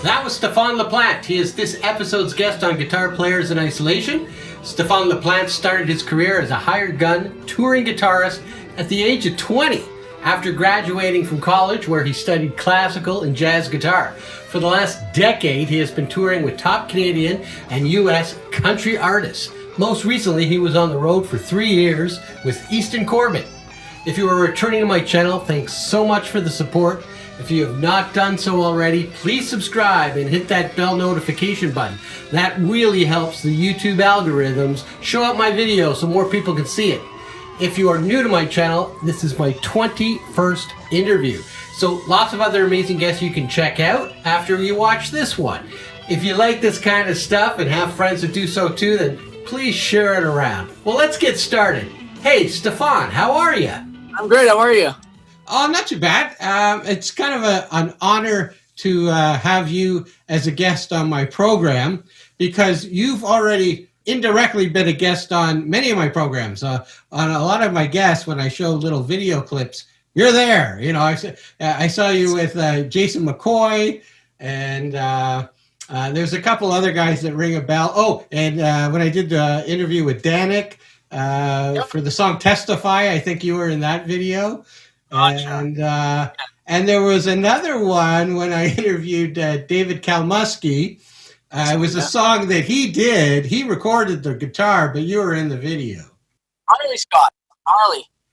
That was Stephan Laplante. He is this episode's guest on Guitar Players in Isolation. Stephan Laplante started his career as a hired gun touring guitarist at the age of 20 after graduating from college, where he studied classical and jazz guitar. For the last decade, he has been touring with top Canadian and US country artists. Most recently, he was on the road for 3 years with Easton Corbin. If you are returning to my channel, thanks so much for the support. If you have not done so already, please subscribe and hit that bell notification button. That really helps the YouTube algorithms show up my video so more people can see it. If you are new to my channel, this is my 21st interview. So lots of other amazing guests you can check out after you watch this one. If you like this kind of stuff and have friends that do so too, then please share it around. Well, let's get started. Hey, Stephan, how are you? I'm great. How are you? Oh, not too bad. It's kind of an honor to have you as a guest on my program, because you've already indirectly been a guest on many of my programs. On a lot of my guests, when I show little video clips, you're there. You know, I saw you with Jason McCoy, and there's a couple other guys that ring a bell. Oh, and when I did the interview with Danik for the song Testify, I think you were in that video. And there was another one when I interviewed David Kalmusky. It was a song that he did. He recorded the guitar, but you were in the video. Marley Scott.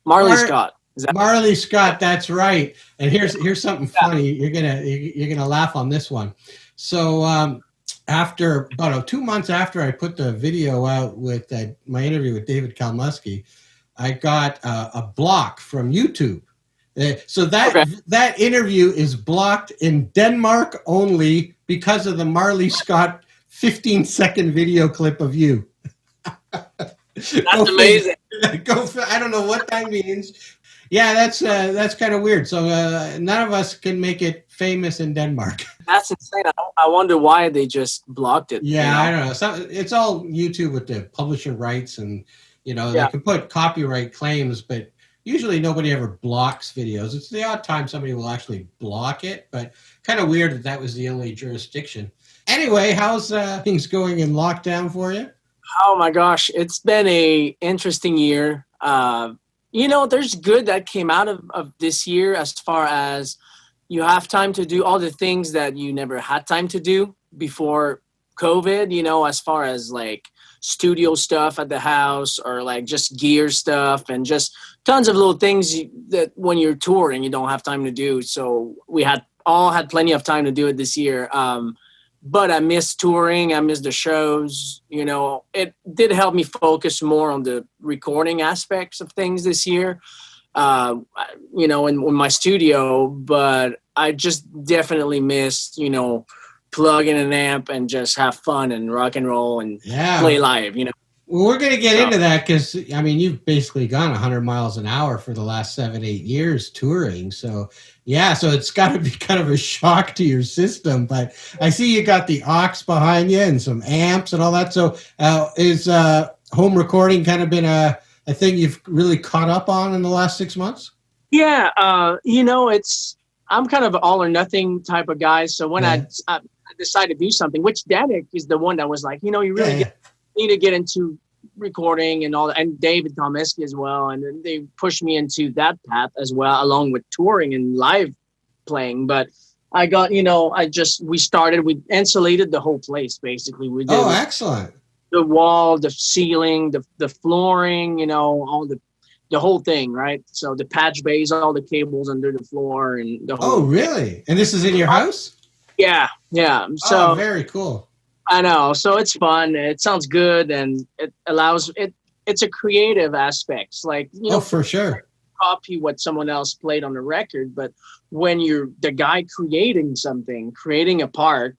Marley Scott. Marley Scott. That's right. And here's something funny. You're gonna laugh on this one. So after about 2 months after I put the video out with my interview with David Kalmusky, I got a block from YouTube. So that interview is blocked in Denmark only because of the Marley Scott 15-second video clip of you. That's amazing. I don't know what that means. Yeah, that's kind of weird. So none of us can make it famous in Denmark. That's insane. I wonder why they just blocked it. Yeah, you know? I don't know. It's all YouTube with the publisher rights, and they can put copyright claims, but usually nobody ever blocks videos. It's the odd time somebody will actually block it, but kind of weird that was the only jurisdiction. Anyway, how's things going in lockdown for you? Oh my gosh, it's been a interesting year. There's good that came out of this year, as far as you have time to do all the things that you never had time to do before COVID, as far as like studio stuff at the house, or like just gear stuff, and just tons of little things that when you're touring you don't have time to do. So we all had plenty of time to do it this year. But I missed touring. I missed the shows. It did help me focus more on the recording aspects of things this year, in my studio. But I just definitely missed, plug in an amp and just have fun and rock and roll and play live, Well, we're going to get into that because, you've basically gone 100 miles an hour for the last 7-8 years touring. So, so it's got to be kind of a shock to your system. But I see you got the aux behind you and some amps and all that. So is home recording kind of been a thing you've really caught up on in the last 6 months? Yeah, I'm kind of all or nothing type of guy. So when I decided to do something, which Danik is the one that was like, you really need to get into recording and all that, and David Kalmusky as well, and they pushed me into that path as well, along with touring and live playing. But I got, we insulated the whole place basically. We did excellent. The wall, the ceiling, the flooring, all the whole thing, right? So the patch bays, all the cables under the floor, and the whole really? And this is in your house? Yeah. So very cool. I know. So it's fun. It sounds good, and it allows it. It's a creative aspect. Like, for sure. Copy what someone else played on the record, but when you're the guy creating something, creating a part,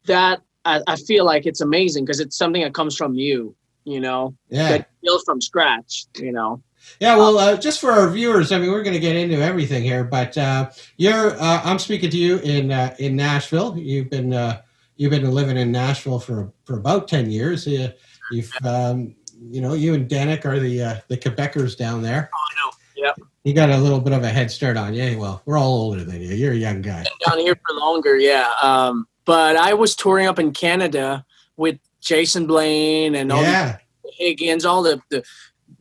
that I feel like it's amazing because it's something that comes from you, that built from scratch, Yeah, well, just for our viewers, we're going to get into everything here, but I'm speaking to you in Nashville. You've been living in Nashville for about 10 years. You and Danik are the Quebecers down there. Oh, I know. Yep. You got a little bit of a head start on you. Well, we're all older than you. You're a young guy. Been down here for longer, yeah. But I was touring up in Canada with Jason Blaine and all the Higgins, all the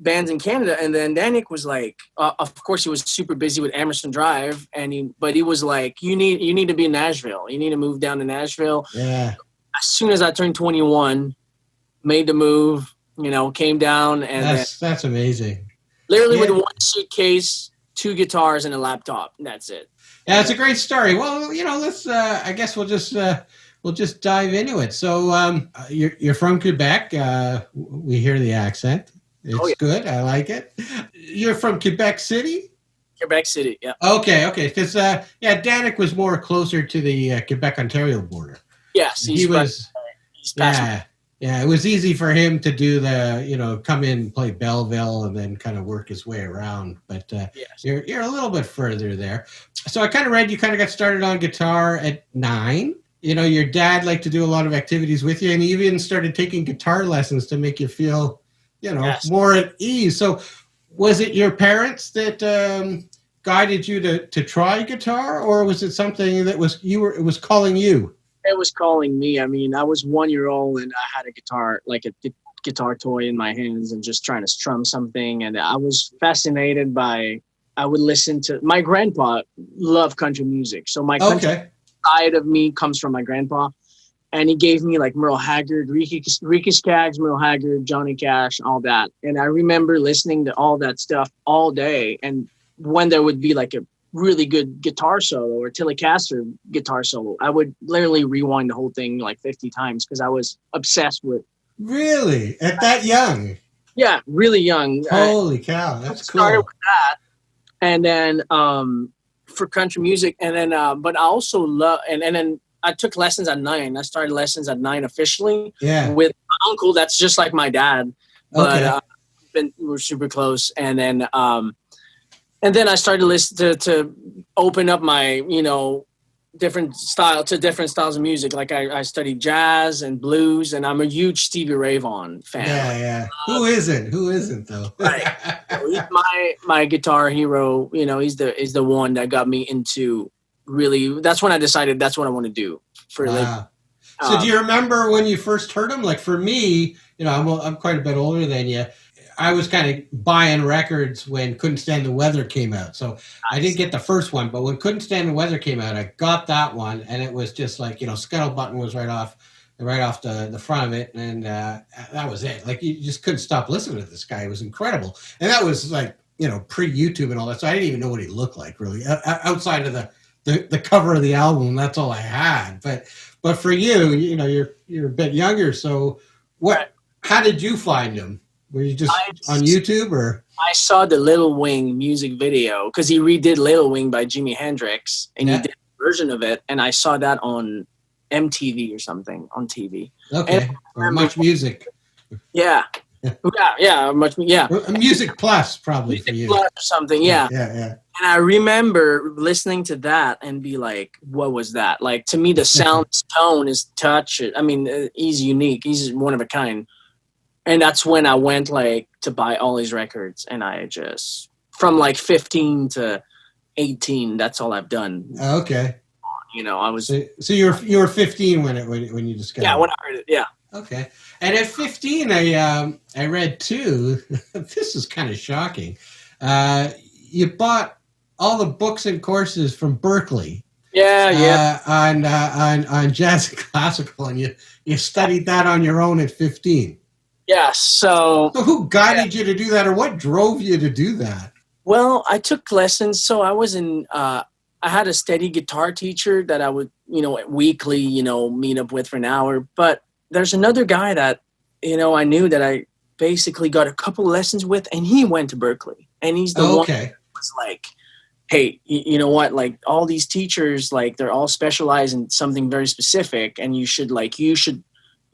bands in Canada. And then Danik was like, of course he was super busy with Emerson Drive, but he was like, you need to be in Nashville. You need to move down to Nashville. Yeah. As soon as I turned 21, made the move, came down, and that's amazing. Literally with one suitcase, 2 guitars, and a laptop. And that's it. Yeah, it's a great story. Well, let's. I guess we'll just dive into it. So, you're from Quebec. We hear the accent. It's good. I like it. You're from Quebec City. Quebec City. Yeah. Okay. Because Danik was more closer to the Quebec-Ontario border. Yes, he was. Yeah, it was easy for him to do the, come in, play Belleville, and then kind of work his way around. But you're a little bit further there. So I kind of read you kind of got started on guitar at 9. Your dad liked to do a lot of activities with you, and he even started taking guitar lessons to make you feel, more at ease. So was it your parents that guided you to try guitar, or was it something that it was calling you? It was calling me. I mean, I was 1-year-old and I had a guitar, like a guitar toy in my hands and just trying to strum something. And I was fascinated I would listen to, my grandpa loved country music. So my country side of me comes from my grandpa. And he gave me like Merle Haggard, Ricky Skaggs, Merle Haggard, Johnny Cash, all that. And I remember listening to all that stuff all day. And when there would be like a really good guitar solo or Telecaster guitar solo, I would literally rewind the whole thing like 50 times because I was obsessed with. Really? At that young? Yeah, really young. Holy cow, that's cool. Started with that, and then for country music, and then but I also love, and then I took lessons at 9. I started lessons at 9 officially. Yeah. With my uncle, that's just like my dad, but we're super close, and then I started to listen to open up my, different styles of music. Like I studied jazz and blues, and I'm a huge Stevie Ray Vaughan fan. Yeah. Who isn't though? Right. He's my guitar hero. He's the one that got me into really. That's when I decided that's what I want to do for a living. So do you remember when you first heard him? Like for me, I'm quite a bit older than you. I was kind of buying records when Couldn't Stand the Weather came out. So I didn't get the first one, but when Couldn't Stand the Weather came out, I got that one, and it was just like, Scuttlebutt was right off the front of it, and that was it. Like you just couldn't stop listening to this guy. It was incredible. And that was like, pre-YouTube and all that. So I didn't even know what he looked like really. Outside of the cover of the album, that's all I had. But for you, you're a bit younger, so how did you find him? Were you just on YouTube or? I saw the Little Wing music video because he redid Little Wing by Jimi Hendrix, and he did a version of it, and I saw that on MTV or something on TV. Okay, or Much Music. Yeah. Music Plus probably Music for you. Plus or something, yeah. Yeah. And I remember listening to that and be like, what was that? Like, to me, the sound, tone, his touch, I mean, he's unique. He's one of a kind. And that's when I went to buy all these records, and I just from 15 to 18, that's all I've done. Okay. I was. So you were 15 when you discovered. Yeah, when I heard it. Yeah. Okay. And at 15, I read too. This is kind of shocking. You bought all the books and courses from Berkeley. Yeah. On jazz and classical, and you studied that on your own at 15. Yeah, so who guided you to do that, or what drove you to do that? Well, I took lessons. So I was I had a steady guitar teacher that I would, weekly, meet up with for an hour. But there's another guy that, I knew that I basically got a couple lessons with, and he went to Berkeley. And he's the one that was like, hey, you know what? Like all these teachers, they're all specialized in something very specific, and you should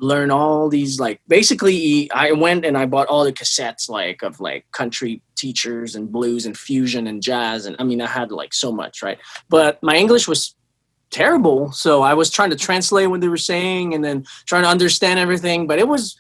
learn all these basically I went and I bought all the cassettes of country teachers and blues and fusion and jazz, and I mean I had so much, right? But my English was terrible, so I was trying to translate what they were saying and then trying to understand everything, but it was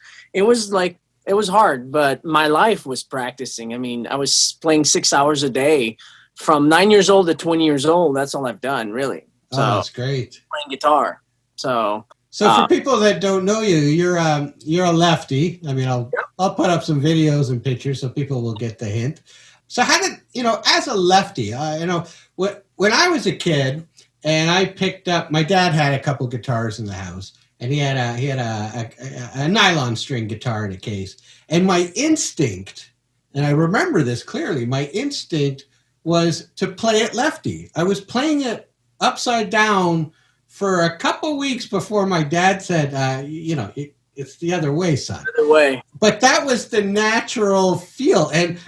hard. But my life was practicing. I mean, I was playing 6 hours a day from 9 years old to 20 years old. That's all I've done, really. So that's great. Playing guitar. So for people that don't know you, you're a lefty. I mean, I'll put up some videos and pictures so people will get the hint. So how did, as a lefty, when I was a kid and I picked up, my dad had a couple guitars in the house, and he had a nylon string guitar in a case. And my instinct, and I remember this clearly, my instinct was to play it lefty. I was playing it upside down for a couple weeks before my dad said, it's the other way, son. The other way. But that was the natural feel. And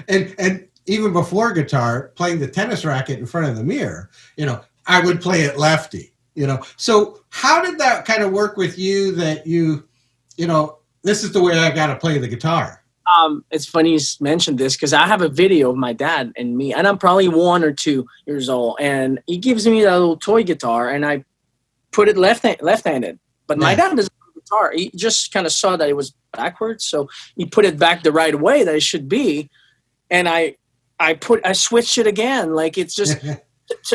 even before guitar, playing the tennis racket in front of the mirror, I would play it lefty, So how did that kind of work with you that this is the way I got to play the guitar? It's funny you mentioned this because I have a video of my dad and me, and I'm probably 1 or 2 years old, and he gives me that little toy guitar, and I put it left-handed. But my dad doesn't play guitar. He just kind of saw that it was backwards, so he put it back the right way that it should be, and I switched it again. Like, it's just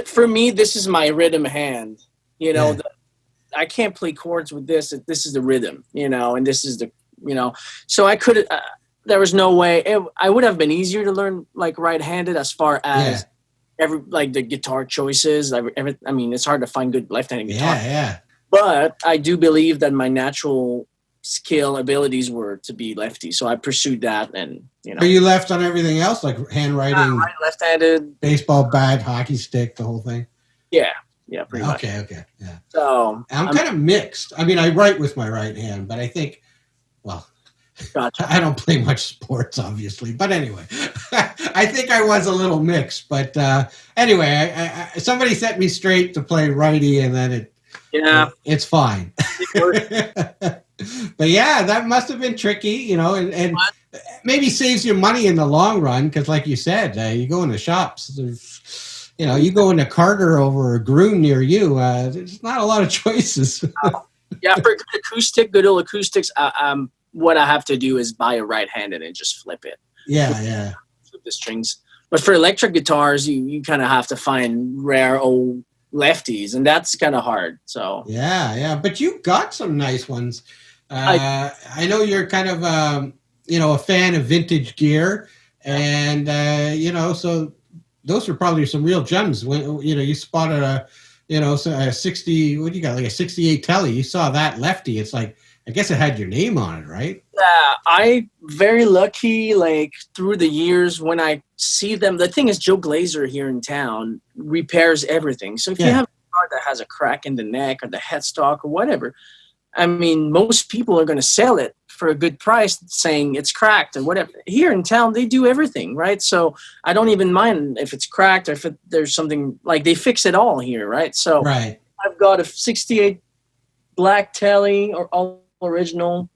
for me, this is my rhythm hand. I can't play chords with this. This is the rhythm, and this is the, So I could. There was no way. I would have been easier to learn like right-handed as far as the guitar choices. I mean, it's hard to find good left-handed guitar. Yeah. But I do believe that my natural skill abilities were to be lefty, so I pursued that. And Are you left on everything else, like handwriting, right, left-handed, baseball bat, hockey stick, the whole thing? Yeah, pretty much. Okay, yeah. So I'm kind of mixed. I mean, I write with my right hand, but I think, gotcha. I don't play much sports, obviously. But anyway, I think I was a little mixed. But anyway, I somebody set me straight to play righty, and then it's fine. But yeah, that must have been tricky, and maybe saves you money in the long run because, like you said, you go in the shops. You go into Carter over a Groon near you. There's not a lot of choices. Yeah, for good old acoustics, what I have to do is buy a right-handed and just flip it. Yeah. Flip the strings. But for electric guitars, you kind of have to find rare old lefties, and that's kind of hard. So yeah. But you got some nice ones. I know you're kind of a fan of vintage gear, and so those are probably some real gems. When you spotted a 60, what do you got, like a 68 Telly? You saw that lefty. It's like, I guess it had your name on it, right? Yeah, I very lucky, like through the years when I see them. The thing is, Joe Glazer here in town repairs everything. So if you have a car that has a crack in the neck or the headstock or whatever, I mean, most people are going to sell it for a good price saying it's cracked and whatever. Here in town, they do everything, right? So I don't even mind if it's cracked or if there's something, like they fix it all here, right? So I've got a 68 black Telly or all original.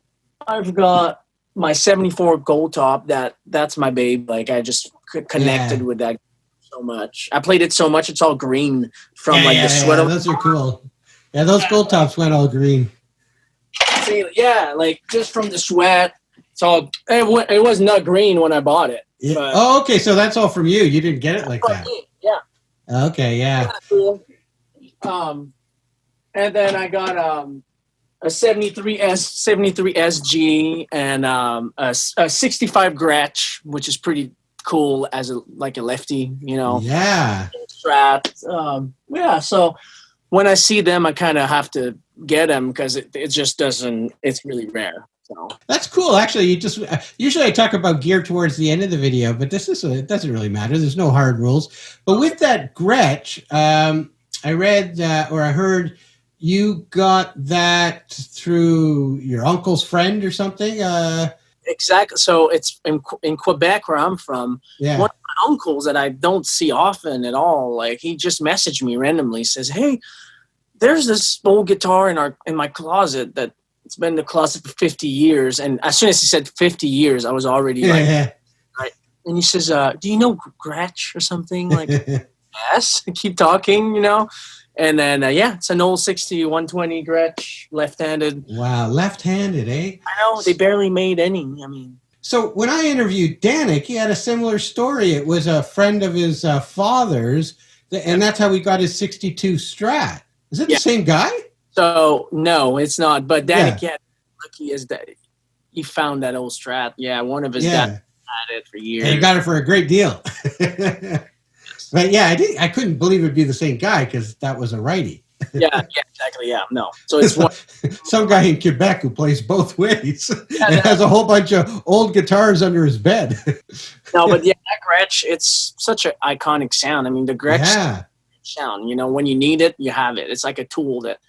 I've got my 74 gold top. That's my babe. Like I just connected with that so much. I played it so much. It's all green from the sweater. Yeah, those are cool. Yeah, those gold tops went all green. Yeah, like just from the sweat. It's all. It was not green when I bought it. Yeah. Oh, okay. So that's all from you. You didn't get it like that. Yeah. Okay. Yeah. Cool. And then I got a 73 SG and a 65 Gretsch, which is pretty cool as a lefty, Yeah. Strat. So when I see them, I kind of have to get them because it just doesn't. It's really rare. So that's cool. Actually, usually I talk about gear towards the end of the video, but it doesn't really matter. There's no hard rules. But with that Gretsch, I read or I heard you got that through your uncle's friend or something. Exactly. So it's in Quebec where I'm from. Yeah. One of my uncles that I don't see often at all. Like he just messaged me randomly, says, "Hey, there's this old guitar in my closet that it's been in the closet for 50 years." And as soon as he said 50 years, I was already right. And he says, "Do you know Gretsch or something?" Like, yes. Keep talking, And then, it's an old 60-120 Gretsch, left-handed. Wow, left-handed, eh? I know, they barely made any. I mean. So when I interviewed Danik, he had a similar story. It was a friend of his father's, and that's how he got his 62 Strat. Is it the same guy? So no, it's not. But then Yeah. again, lucky is that he found that old Strat. Yeah, one of his Yeah. dads had it for years. And he got it for a great deal. But yeah, I couldn't believe it'd be the same guy because that was a righty. Yeah, exactly. Yeah, no. So it's one. Some guy in Quebec who plays both ways Yeah, and has a whole bunch of old guitars under his bed. No, but yeah, that Gretsch, it's such an iconic sound. I mean, the Gretsch Yeah. sound, when you need it, you have it. It's like a tool that,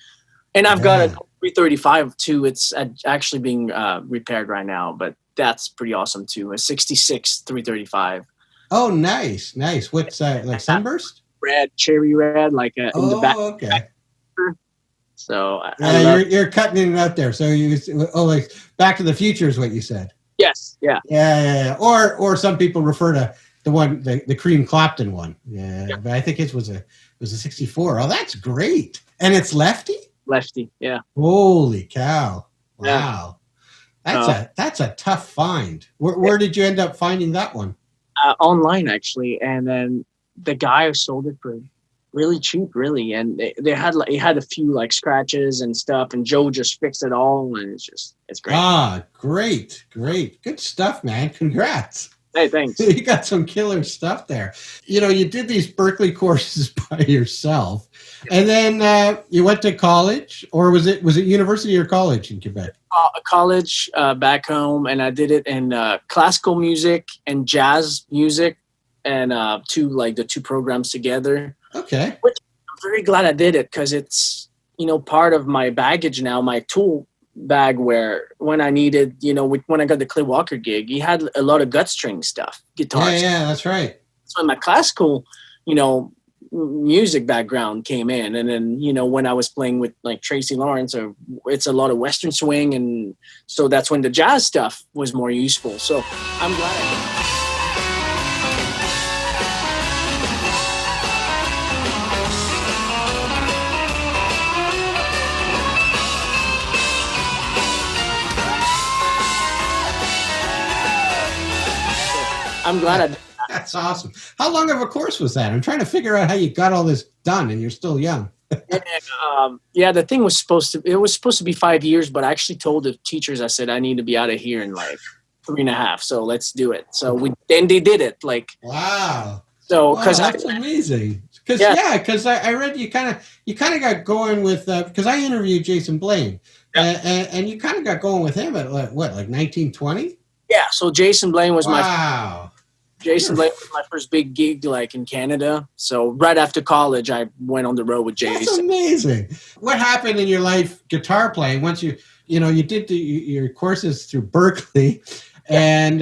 and I've got a 335 too. It's actually being repaired right now, but that's pretty awesome too. A 66 335. Oh, nice. What's like Sunburst? Red, cherry red, like in the back. Okay. So you're cutting in and out there. So like Back to the Future is what you said. Yes, yeah. Yeah. Or some people refer to the one, the Cream Clapton one. Yeah. But I think it was a 64. Oh, that's great. And it's lefty? Lefty, yeah. Holy cow. Wow. Yeah. That's a tough find. Where did you end up finding that one? Online actually, and then the guy sold it for really cheap, really, and it had a few like scratches and stuff, and Joe just fixed it all, and it's great. Great, good stuff, man. Congrats. Hey, thanks. You got some killer stuff there. You did these Berklee courses by yourself, and then you went to college, or was it university or college in Quebec? College back home, and I did it in classical music and jazz music, and the two programs together. Okay. Which I'm very glad I did it because it's part of my baggage now, my tool bag. Where when I needed, when I got the Clay Walker gig, he had a lot of gut string stuff, guitars. Yeah, that's right. So my classical, music background came in, and then when I was playing with like Tracy Lawrence, it's a lot of Western swing, and so that's when the jazz stuff was more useful. So I'm glad I did. That's awesome. How long of a course was that? I'm trying to figure out how you got all this done, and you're still young. And, the thing was supposed to be 5 years, but I actually told the teachers, I said, I need to be out of here in like 3.5. So let's do it. So they did it. Like, wow. So, that's amazing. Because I read you kind of got going with, because I interviewed Jason Blaine, and you kind of got going with him at like 1920? Yeah. So Jason Blaine was Wow. Jason Blaine was my first big gig, like in Canada. So right after college, I went on the road with Jason. That's amazing. What happened in your life guitar playing once you did your courses through Berklee, and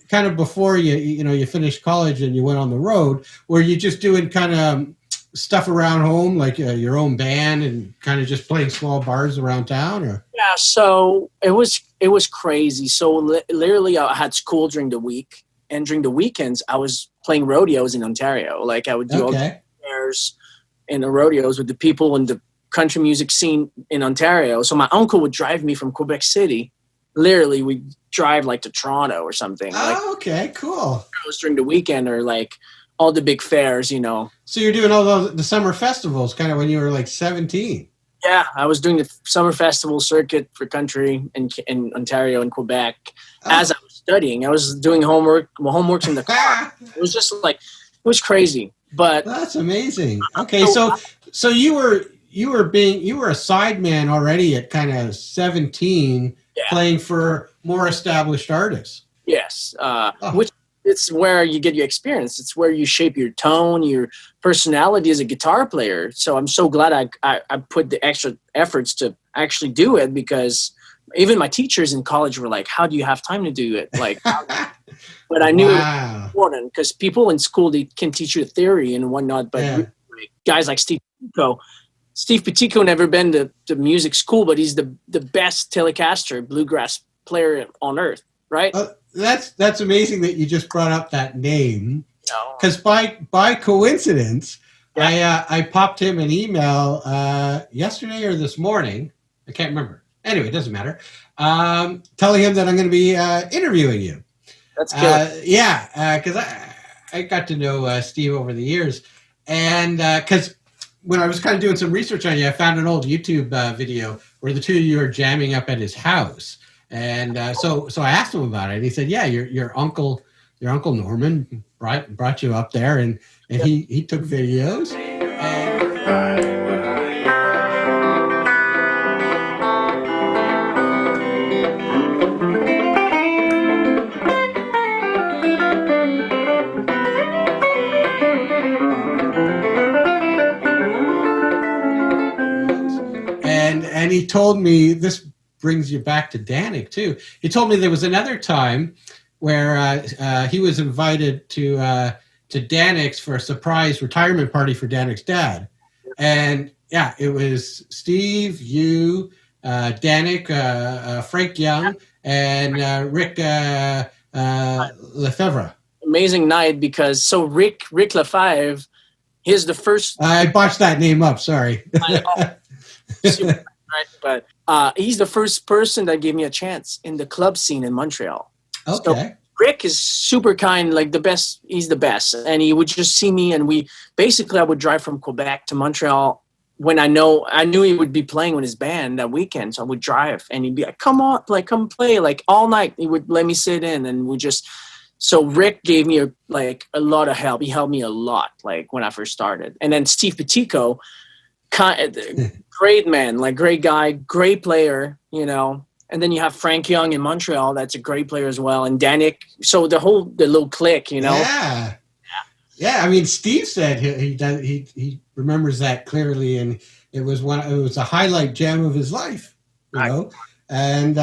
kind of before you finished college and you went on the road? Were you just doing kind of stuff around home, like your own band, and kind of just playing small bars around town, or? Yeah. So it was crazy. So literally, I had school during the week. And during the weekends, I was playing rodeos in Ontario. Like I would do all the fairs and the rodeos with the people in the country music scene in Ontario. So my uncle would drive me from Quebec City. Literally, we'd drive like to Toronto or something. Oh, okay, cool. It was during the weekend or like all the big fairs, So you're doing all the summer festivals kind of when you were like 17. Yeah, I was doing the summer festival circuit for country in Ontario and Quebec as I was studying. I was doing homeworks in the car. It was just like, it was crazy. But that's amazing. Okay, so you were a sideman already at kind of 17, playing for more established artists. Yes, which it's where you get your experience. It's where you shape your tone, your personality as a guitar player. So I'm so glad I put the extra efforts to actually do it, because even my teachers in college were like, how do you have time to do it? Like, but I knew it was important, because people in school, they can teach you theory and whatnot, but guys like Steve Petico never been to music school, but he's the best Telecaster bluegrass player on earth, right? That's amazing that you just brought up that name, because by coincidence, I popped him an email yesterday or this morning. I can't remember. Anyway, it doesn't matter. Telling him that I'm going to be interviewing you. That's good. Because I got to know Steve over the years, and because when I was kind of doing some research on you, I found an old YouTube video where the two of you are jamming up at his house, and so I asked him about it, and he said, "Yeah, your uncle Norman brought you up there, and he took videos." And he told me, this brings you back to Danik too. He told me there was another time where he was invited to Danik's for a surprise retirement party for Danik's dad. And yeah, it was Steve, you, Danik, Frank Young, and Rick Lefebvre. Amazing night, because Rick Lefebvre, he's the first. I botched that name up. Sorry. Super, right? But he's the first person that gave me a chance in the club scene in Montreal. Okay. So Rick is super kind, like the best. He's the best, and he would just see me, and I would drive from Quebec to Montreal when I knew he would be playing with his band that weekend. So I would drive, and he'd be like, "Come on, come play!" Like all night, he would let me sit in, and we just. So Rick gave me a lot of help. He helped me a lot, like when I first started, and then Steve Petico. Great man, like great guy, great player, and then you have Frank Young in Montreal, that's a great player as well, and Danik. So the little clique, Yeah. I mean, Steve said he remembers that clearly, and it was a highlight jam of his life, and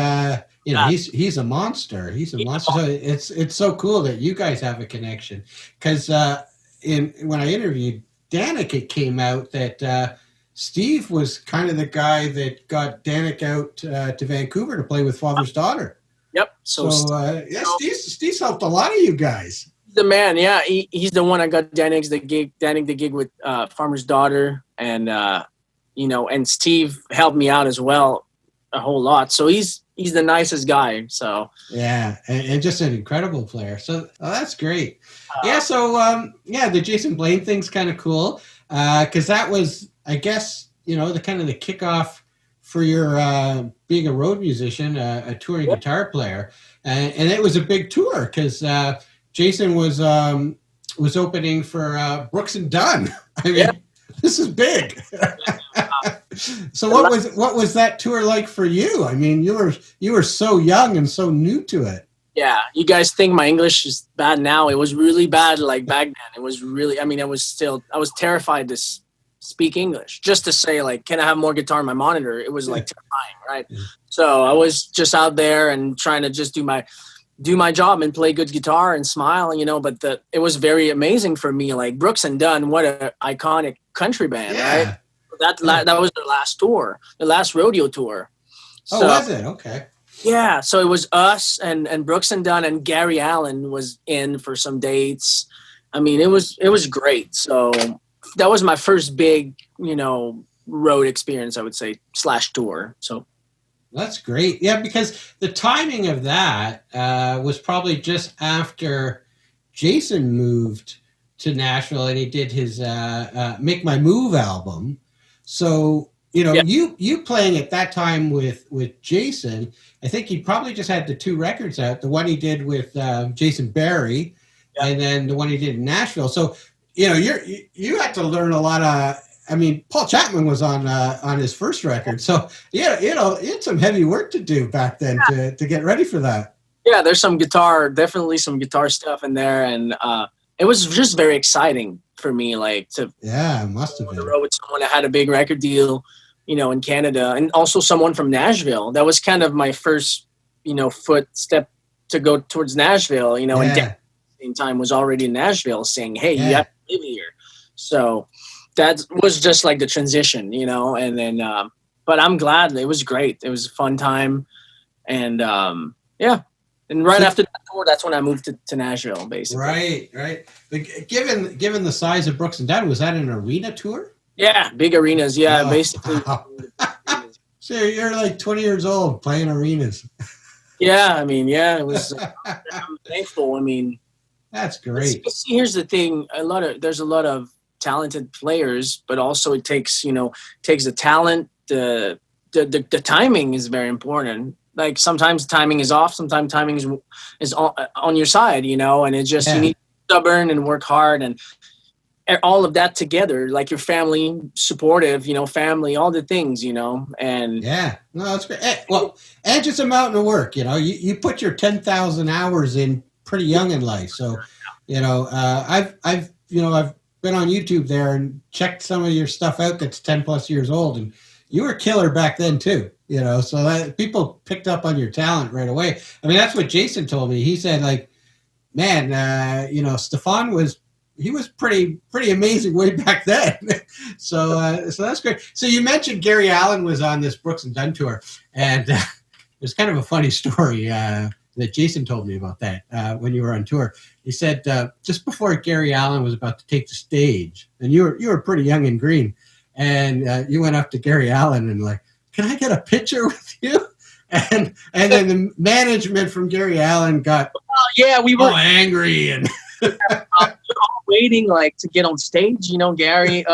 he's a monster. He's a monster. So it's so cool that you guys have a connection, because when I interviewed Danik, it came out that. Steve was kind of the guy that got Danik out to Vancouver to play with Father's Daughter. Yep. Steve's helped a lot of you guys. The man, yeah, he's the one that got Danik the gig with Farmer's Daughter, and and Steve helped me out as well a whole lot. So he's the nicest guy. So yeah, and just an incredible player. So that's great. The Jason Blaine thing's kind of cool, because that was. I guess, the kind of the kickoff for your being a road musician, a touring guitar player. And it was a big tour because Jason was opening for Brooks and Dunn. I mean, this is big. So what was that tour like for you? I mean, you were so young and so new to it. Yeah, you guys think my English is bad now. It was really bad like back then. It was really, I was terrified to speak English, just to say like, can I have more guitar on my monitor? It was like terrifying, right? Yeah. So I was just out there and trying to just do my job and play good guitar and smile, but it was very amazing for me. Like Brooks and Dunn, what an iconic country band, right? That was their last tour, the last rodeo tour. So, was it? Okay. Yeah, so it was us and Brooks and Dunn, and Gary Allen was in for some dates. I mean, it was great. So that was my first big, road experience, I would say, / tour. So that's great. Yeah, because the timing of that was probably just after Jason moved to Nashville and he did his Make My Move album. So, you playing at that time with Jason, I think he probably just had the 2 records out, the one he did with Jason Barry and then the one he did in Nashville. So, you had to learn a lot of. I mean, Paul Chapman was on his first record, so you had some heavy work to do back then to get ready for that. Yeah, there's definitely some guitar stuff in there, and it was just very exciting for me, like to must have been on the road with someone that had a big record deal, in Canada, and also someone from Nashville. That was kind of my first, footstep to go towards Nashville, and Dan, at the same time was already in Nashville, saying, "Hey, you have to live here." So that was just like the transition, and then, but I'm glad it was great. It was a fun time. And, and right after that tour, that's when I moved to Nashville, basically. Right. But given the size of Brooks and Dunn, was that an arena tour? Yeah, big arenas. Yeah, basically. Wow. So you're like 20 years old playing arenas. Yeah, it was, I'm thankful. That's great. See, here's the thing. There's a lot of talented players, but also it takes the talent. The timing is very important. Like sometimes timing is off, sometimes timing is on your side, and it's just you need to be stubborn and work hard and all of that together, like your family, supportive, family, all the things, and yeah, no, that's great. Well, and just a mountain of work, you put your 10,000 hours in pretty young in life. So, I've been on YouTube there and checked some of your stuff out that's 10 plus years old, and you were killer back then too, so that people picked up on your talent right away. I mean, that's what Jason told me. He said, like, man, Stephan was pretty amazing way back then. So that's great. So you mentioned Gary Allan was on this Brooks and Dunn tour, and there's kind of a funny story that Jason told me about that when you were on tour. He said just before Gary Allan was about to take the stage, and you were pretty young and green, and you went up to Gary Allan and like, can I get a picture with you? And then the management from Gary Allan got we were angry and waiting like to get on stage, Gary.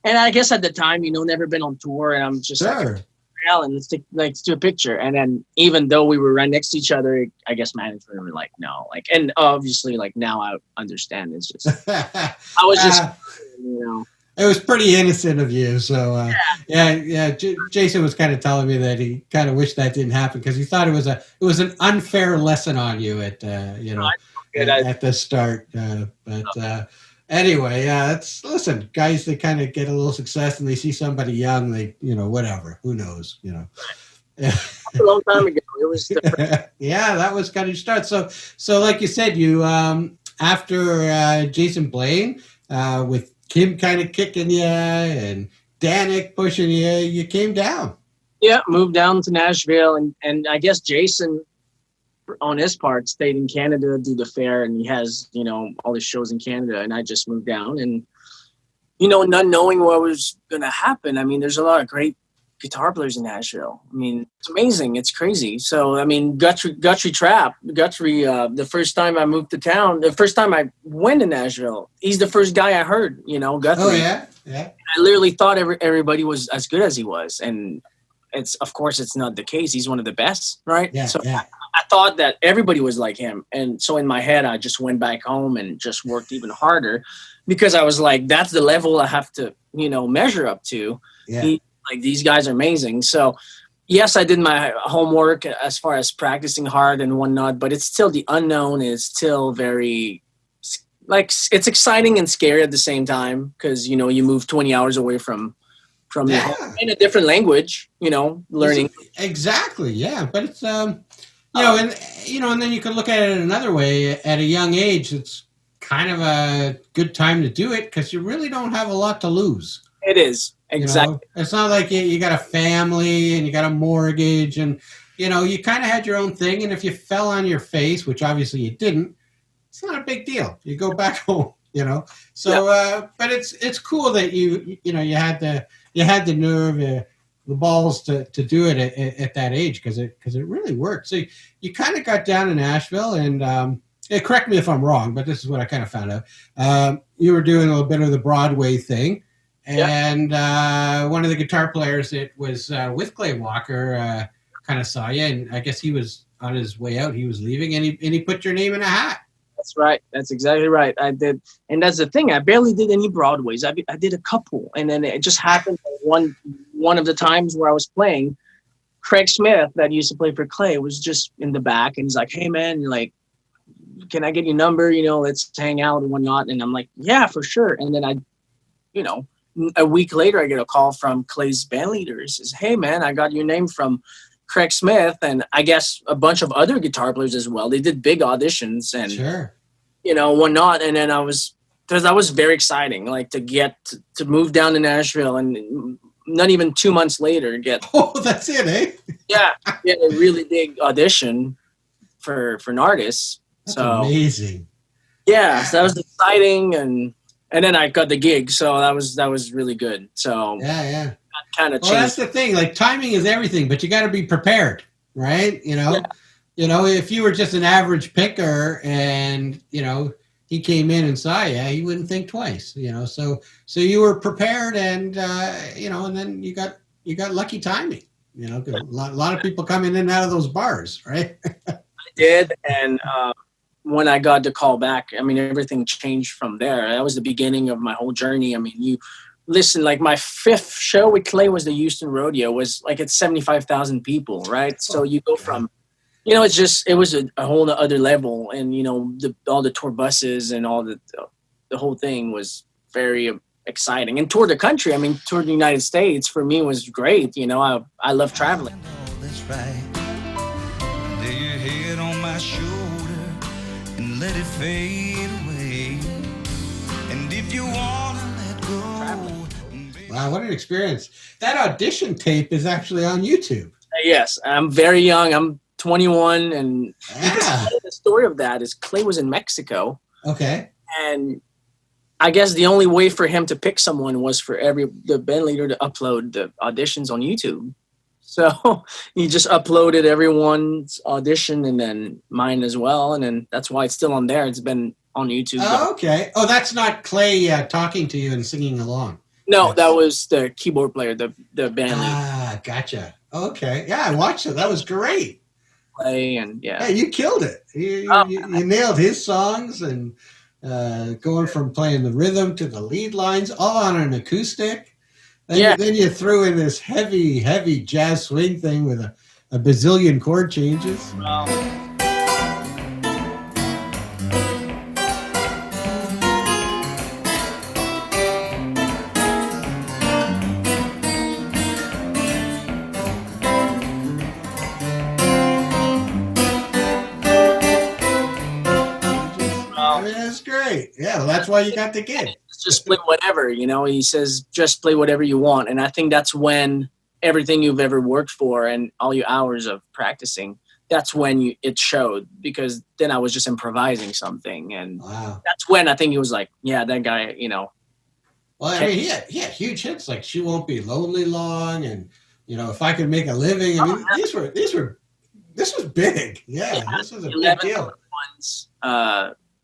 And I guess at the time, never been on tour, and I'm just like, Allan, let's do a picture. And then even though we were right next to each other, I guess management were like, no, like, and obviously like now I understand. It's just I was just It was pretty innocent of you. So Jason was kind of telling me that he kind of wished that didn't happen because he thought it was an unfair lesson on you at the start. But anyway, listen, guys, they kind of get a little success and they see somebody young, they whatever, who knows, That's a long time ago. It was different. Yeah, that was kind of start. So like you said, you after Jason Blaine with Kim kind of kicking you and Danik pushing you, you came down. Yeah, moved down to Nashville, and I guess Jason, on his part, stayed in Canada, do the fair, and he has all his shows in Canada, and I just moved down, and not knowing what was going to happen. I mean, there's a lot of great guitar players in Nashville. I mean, it's amazing. It's crazy. So, I mean, Guthrie, the first time I moved to town, the first time I went to Nashville, he's the first guy I heard, Guthrie. Oh, yeah? Yeah. I literally thought everybody was as good as he was. And of course, it's not the case. He's one of the best, right? Yeah, so yeah. I thought that everybody was like him. And so in my head, I just went back home and just worked even harder because I was like, that's the level I have to, measure up to. Yeah. Like, these guys are amazing. So, yes, I did my homework as far as practicing hard and whatnot, but it's still the unknown is still very, like, it's exciting and scary at the same time because, you move 20 hours away from your home in a different language, learning. Exactly, yeah. But it's, and then you can look at it another way. At a young age, it's kind of a good time to do it because you really don't have a lot to lose. It is. Exactly. It's not like you got a family and you got a mortgage and, you kind of had your own thing. And if you fell on your face, which obviously you didn't, it's not a big deal. You go back home, So, but it's cool that you had the nerve, the balls to do it at that age because it really worked. So you kind of got down to Nashville and correct me if I'm wrong, but this is what I kind of found out. You were doing a little bit of the Broadway thing. And one of the guitar players that was with Clay Walker kind of saw you, and I guess he was on his way out. He was leaving, and he put your name in a hat. That's right. That's exactly right. I did, and that's the thing. I barely did any Broadways. I did a couple, and then it just happened one of the times where I was playing. Craig Smith, that used to play for Clay, was just in the back, and he's like, "Hey, man, like, can I get your number? Let's hang out and whatnot." And I'm like, "Yeah, for sure." And then a week later, I get a call from Clay's band leader. He says, "Hey, man, I got your name from Craig Smith," and I guess a bunch of other guitar players as well. They did big auditions and, sure. Whatnot. And then that was very exciting, like to get to move down to Nashville and not even 2 months later get. Oh, that's it, eh? Yeah, a really big audition for an artist. That's amazing. Yeah, so that was exciting and then I got the gig, so that was really good. So yeah, kind of changed. Well, that's the thing. Like, timing is everything, but you got to be prepared, right? If you were just an average picker and you he came in and saw you, he wouldn't think twice, you know. So you were prepared, and you know, and then you got lucky timing, you know, because a lot of people come in and out of those bars, right? I did, and when I got the call back, I mean, everything changed from there. That was the beginning of my whole journey. I mean, you listen, like my 5th show with Clay was the Houston Rodeo, was like it's 75,000 people, right? So you go from, you know, it was a whole other level, and you know, all the tour buses and all the whole thing was very exciting. And toured the country, I mean, toured the United States for me was great. You know, I love traveling. That's right. Lay your head on my shoulder and let it fade away. And if you wanna let go. Wow, what an experience. That audition tape is actually on YouTube. Yes, I'm very young. I'm 21, and Yeah. the story of that is Clay was in Mexico, Okay. and I guess the only way for him to pick someone was for the band leader to upload the auditions on YouTube. So he just uploaded everyone's audition and then mine as well, and then that's why it's still on there. It's been on YouTube. Oh, okay. Oh, that's not Clay talking to you and singing along. No, that was the keyboard player, the band leader. Ah, gotcha. Okay. Yeah, I watched it. That was great. Play and yeah. Yeah, you killed it. You nailed his songs, and going from playing the rhythm to the lead lines, all on an acoustic. Then you threw in this heavy jazz swing thing with a bazillion chord changes. I mean, that's great. Yeah, well, that's why you got the gig. Just play whatever, you know. He says, just play whatever you want. And I think that's when everything you've ever worked for and all your hours of practicing, that's when it showed, because then I was just improvising something. And that's when I think he was like, yeah, that guy, you know. Well, I mean, he had huge hits like "She Won't Be Lonely Long" and, you know, "If I Could Make a Living." I mean, this was big. Yeah, this was a big deal.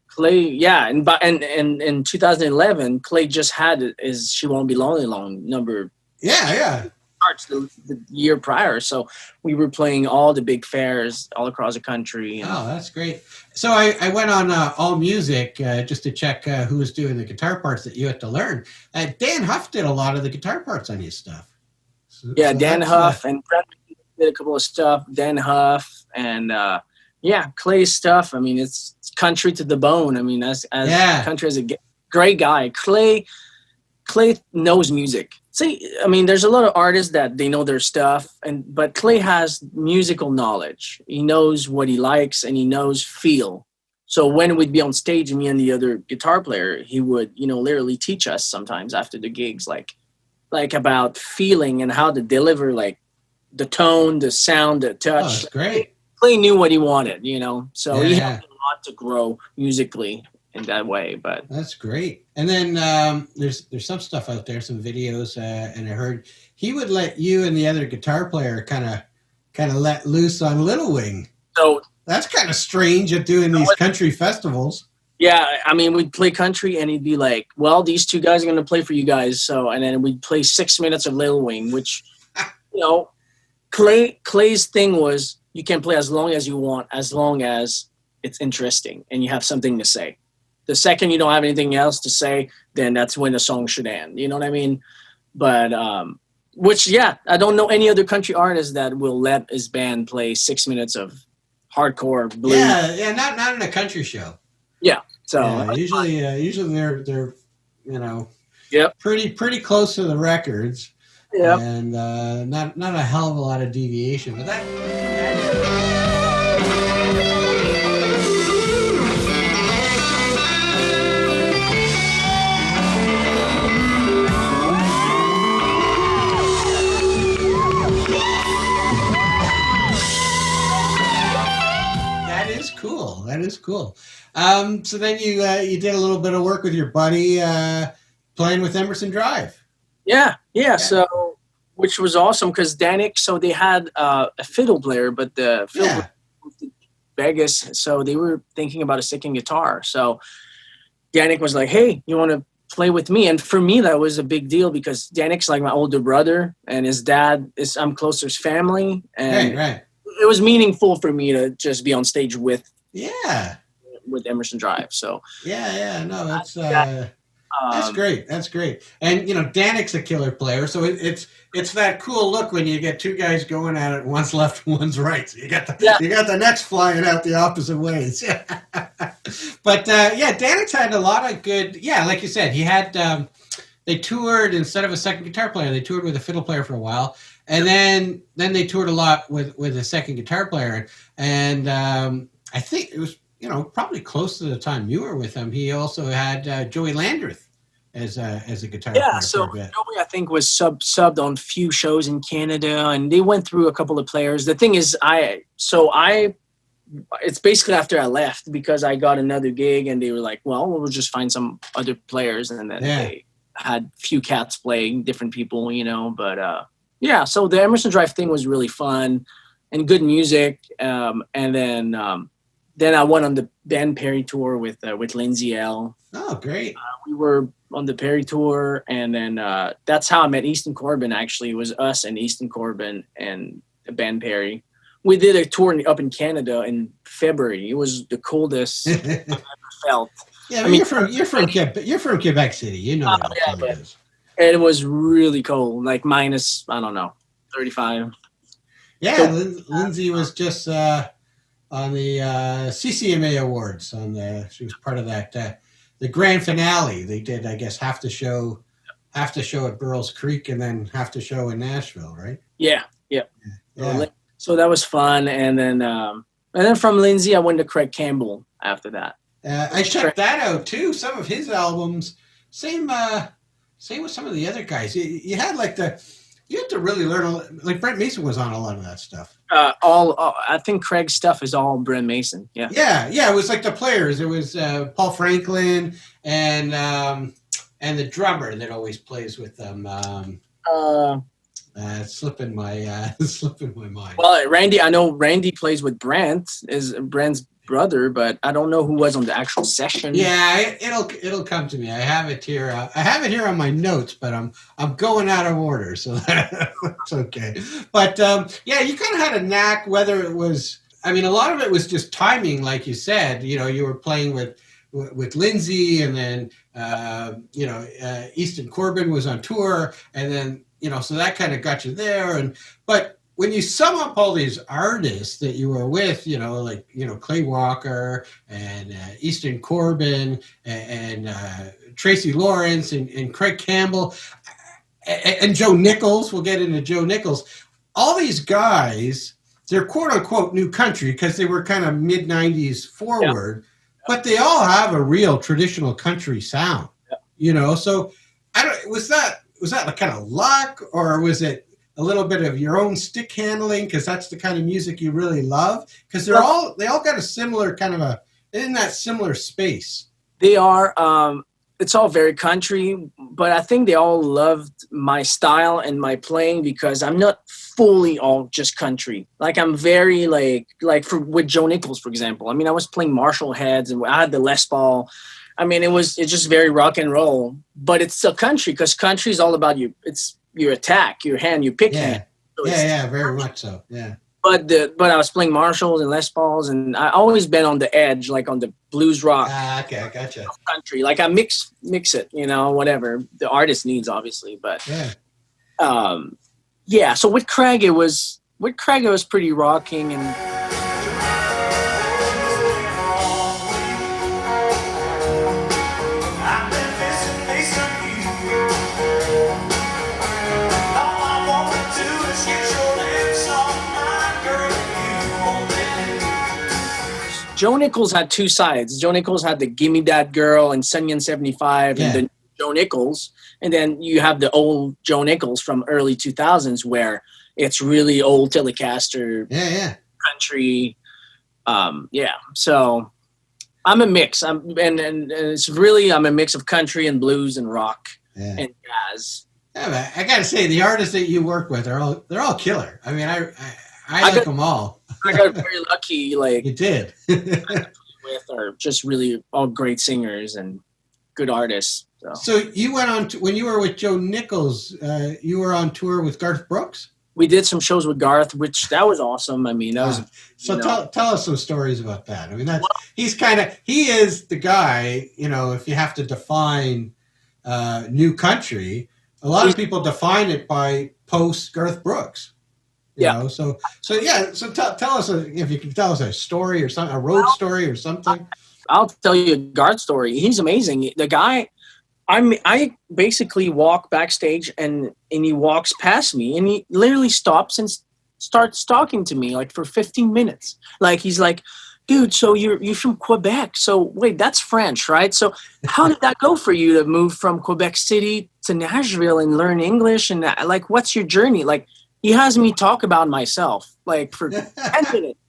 Clay, yeah, and in 2011, Clay just had "She Won't Be Lonely Long" number. Yeah. March the year prior, so we were playing all the big fairs all across the country. Oh, that's great. So I went on All Music just to check who was doing the guitar parts that you had to learn. Dan Huff did a lot of the guitar parts on his stuff. Yeah, Dan Huff and Brent did a couple of stuff. Dan Huff and Clay's stuff. I mean, it's country to the bone. I mean, as country as a great guy. Clay knows music. See, I mean, there's a lot of artists that they know their stuff, but Clay has musical knowledge. He knows what he likes and he knows feel. So when we'd be on stage, me and the other guitar player, he would, you know, literally teach us sometimes after the gigs, like about feeling and how to deliver, like the tone, the sound, the touch. Oh, that's great. Clay knew what he wanted, you know, so he had a lot to grow musically in that way. But that's great. And then there's some stuff out there, some videos, and I heard he would let you and the other guitar player kind of let loose on Little Wing. So that's kind of strange at doing these country festivals. Yeah, I mean, we'd play country and he'd be like, well, these two guys are going to play for you guys. So, and then we'd play 6 minutes of Little Wing, which, you know, Clay's thing was you can play as long as you want, as long as it's interesting and you have something to say. The second you don't have anything else to say, then that's when the song should end. You know what I mean? But, I don't know any other country artist that will let his band play 6 minutes of hardcore blues. Yeah, not in a country show. Yeah. So usually they're you know, pretty close to the records. Yeah. And not a hell of a lot of deviation, but That is cool. So then you did a little bit of work with your buddy playing with Emerson Drive. Yeah. So, which was awesome because Danik, so they had a fiddle player, but the fiddle moved to Vegas, so they were thinking about a second guitar. So Danik was like, "Hey, you want to play with me?" And for me, that was a big deal because Danik's like my older brother, and his dad is I'm close to his family, and Right. it was meaningful for me to just be on stage with Emerson Drive. So no, that's great. That's great. And Danik's a killer player, so it's that cool look when you get two guys going at it, one's left, one's right. So you got the nets flying out the opposite ways. But Danik's had a lot of good. Yeah, like you said, he had. They toured instead of a second guitar player. They toured with a fiddle player for a while, and then they toured a lot with a second guitar player. And I think it was probably close to the time you were with him. He also had Joey Landreth as a guitar player. Yeah, so Joey I think was subbed on few shows in Canada, and they went through a couple of players. The thing is, it's basically after I left because I got another gig, and they were like, "Well, we'll just find some other players," and then they had few cats playing different people, But so the Emerson Drive thing was really fun and good music. And then I went on the Ben Perry tour with Lindsay Ell. Oh, great! We were on the Perry tour, and then that's how I met Easton Corbin. Actually, it was us and Easton Corbin and Ben Perry. We did a tour up in Canada in February. It was the coldest I've ever felt. Yeah, you're from Quebec City. You know what it is. And it was really cold, like minus, I don't know, 35. Yeah, so, Lindsay was just on the CCMA Awards. She was part of that the grand finale. They did, I guess, half the show at Burrells Creek and then half the show in Nashville, right? Yeah. So that was fun, and then from Lindsay, I went to Craig Campbell after that. I checked that out too. Some of his albums, same with some of the other guys. You had you had to really learn. Like Brent Mason was on a lot of that stuff. I think Craig's stuff is all Brent Mason. Yeah. It was like the players. It was Paul Franklin and the drummer that always plays with them. Slipping my mind. Well, Randy, I know Randy plays with Brent, is Brent's brother, but I don't know who was on the actual session. Yeah, it'll come to me. I have it here. I have it here on my notes, but I'm going out of order, so that's okay. But you kind of had a knack. Whether it was, a lot of it was just timing, like you said. You were playing with Lindsay, and then Easton Corbin was on tour, and then so that kind of got you there. But when you sum up all these artists that you were with, Clay Walker and Easton Corbin and Tracy Lawrence and Craig Campbell and Joe Nichols, we'll get into Joe Nichols. All these guys, they're quote unquote new country because they were kind of mid-90s forward, but they all have a real traditional country sound, So was that like kind of luck, or was it a little bit of your own stick handling because that's the kind of music you really love? Because they all got a similar kind of in that similar space. They are. It's all very country, but I think they all loved my style and my playing because I'm not fully all just country. Like I'm very with Joe Nichols, for example. I was playing Marshall heads and I had the Les Paul. It's just very rock and roll, but it's still country because country is all about you. It's your attack, your hand, you pick hand. So very much so. Yeah. But I was playing Marshalls and Les Pauls, and I always been on the edge, like on the blues rock. Okay, I gotcha. Country, like I mix it, whatever the artist needs, obviously. But So with Craig, it was pretty rocking and. Joe Nichols had two sides. Joe Nichols had the Gimme That Girl and Sunyan 75 and then Joe Nichols. And then you have the old Joe Nichols from early 2000s where it's really old Telecaster country. So I'm a mix. I'm a mix of country and blues and rock and jazz. Yeah, I gotta say the artists that you work with they're all killer. I like them all. I got very lucky. You did. with are just really all great singers, and good artists. So you went on when you were with Joe Nichols. You were on tour with Garth Brooks. We did some shows with Garth, which that was awesome. I mean, that was so. Tell us some stories about that. I mean, he is the guy. You know, if you have to define new country, a lot of people define it by post Garth Brooks. You know, so tell us if you can tell us a story or something, a road story or something. I'll tell you a Garth story. He's amazing. The guy. I basically walk backstage and he walks past me and he literally stops and starts talking to me like for 15 minutes. Like he's like, dude, so you're from Quebec. So wait, that's French, right? So how did that go for you to move from Quebec City to Nashville and learn English? And like, what's your journey? Like he has me talk about myself like for 10 minutes.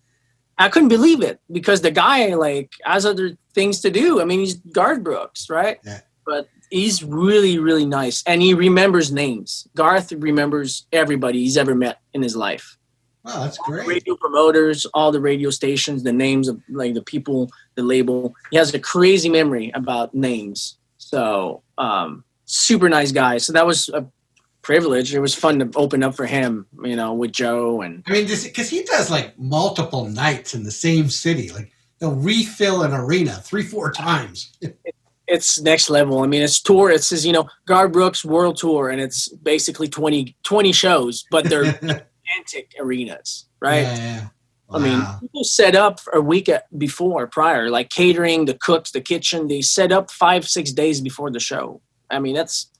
I couldn't believe it because the guy like has other things to do. I mean, he's Garth Brooks, right? Yeah. But he's really, really nice. And he remembers names. Garth remembers everybody he's ever met in his life. Wow, that's great. Radio promoters, all the radio stations, the names of like the people, the label. He has a crazy memory about names. So super nice guy. So that was a privilege. It was fun to open up for him, you know, with Joe. And I mean, because he does like multiple nights in the same city. Like they'll refill an arena 3-4 times. It's next level. I mean, it's tour. It says, you know, Garth Brooks World Tour, and it's basically 20 shows, but they're gigantic arenas, right? Yeah. Wow. I mean, people set up a week prior, like catering, the cooks, the kitchen. They set up 5-6 days before the show. I mean, that's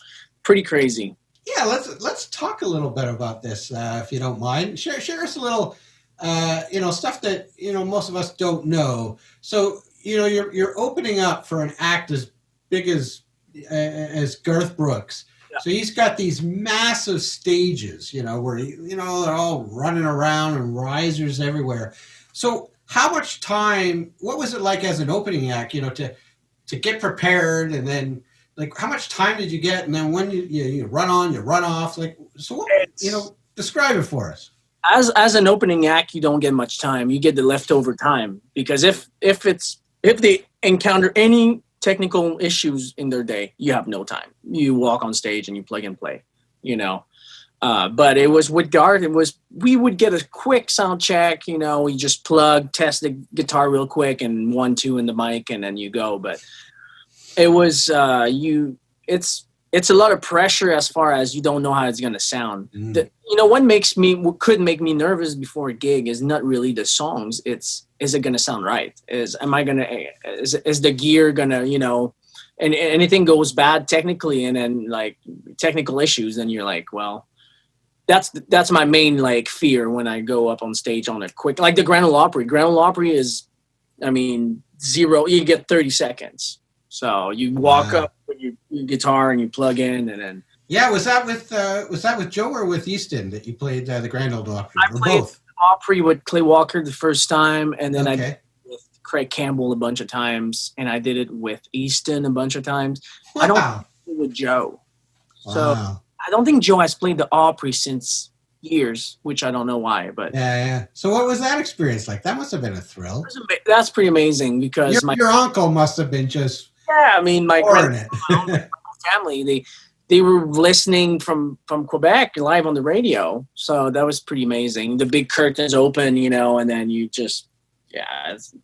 pretty crazy. Yeah, let's talk a little bit about this, if you don't mind. Share us a little, stuff that most of us don't know. So you're opening up for an act as big as Garth Brooks. Yeah. So he's got these massive stages, where they're all running around and risers everywhere. So how much time? What was it like as an opening act? To get prepared, and then like how much time did you get? And then when you run on, you run off. Like so, describe it for us. As an opening act, you don't get much time. You get the leftover time because if they encounter any technical issues in their day, you have no time. You walk on stage and you plug and play, But it was with Garth, we would get a quick sound check, we just test the guitar real quick and 1-2 in the mic and then you go. But it was, it's a lot of pressure as far as you don't know how it's going to sound. What could make me nervous before a gig is not really the songs. Is it going to sound right? Is the gear going to, and anything goes bad technically and then like technical issues, then you're like, well, that's my main like fear when I go up on stage on a quick, like the Grand Ole Opry. Grand Ole Opry is, zero, you get 30 seconds. So you walk up with your guitar and you plug in and then. Yeah, was that with Joe or with Easton that you played the Grand Ole Opry? I played both? Opry with Clay Walker the first time, and then I did it with Craig Campbell a bunch of times, and I did it with Easton a bunch of times. Wow. I don't play with Joe. Wow. So I don't think Joe has played the Opry since years, which I don't know why. But yeah. So what was that experience like? That must have been a thrill. That's pretty amazing because your uncle must have been just my family they were listening from Quebec live on the radio. So that was pretty amazing. The big curtains open, and then you just, it's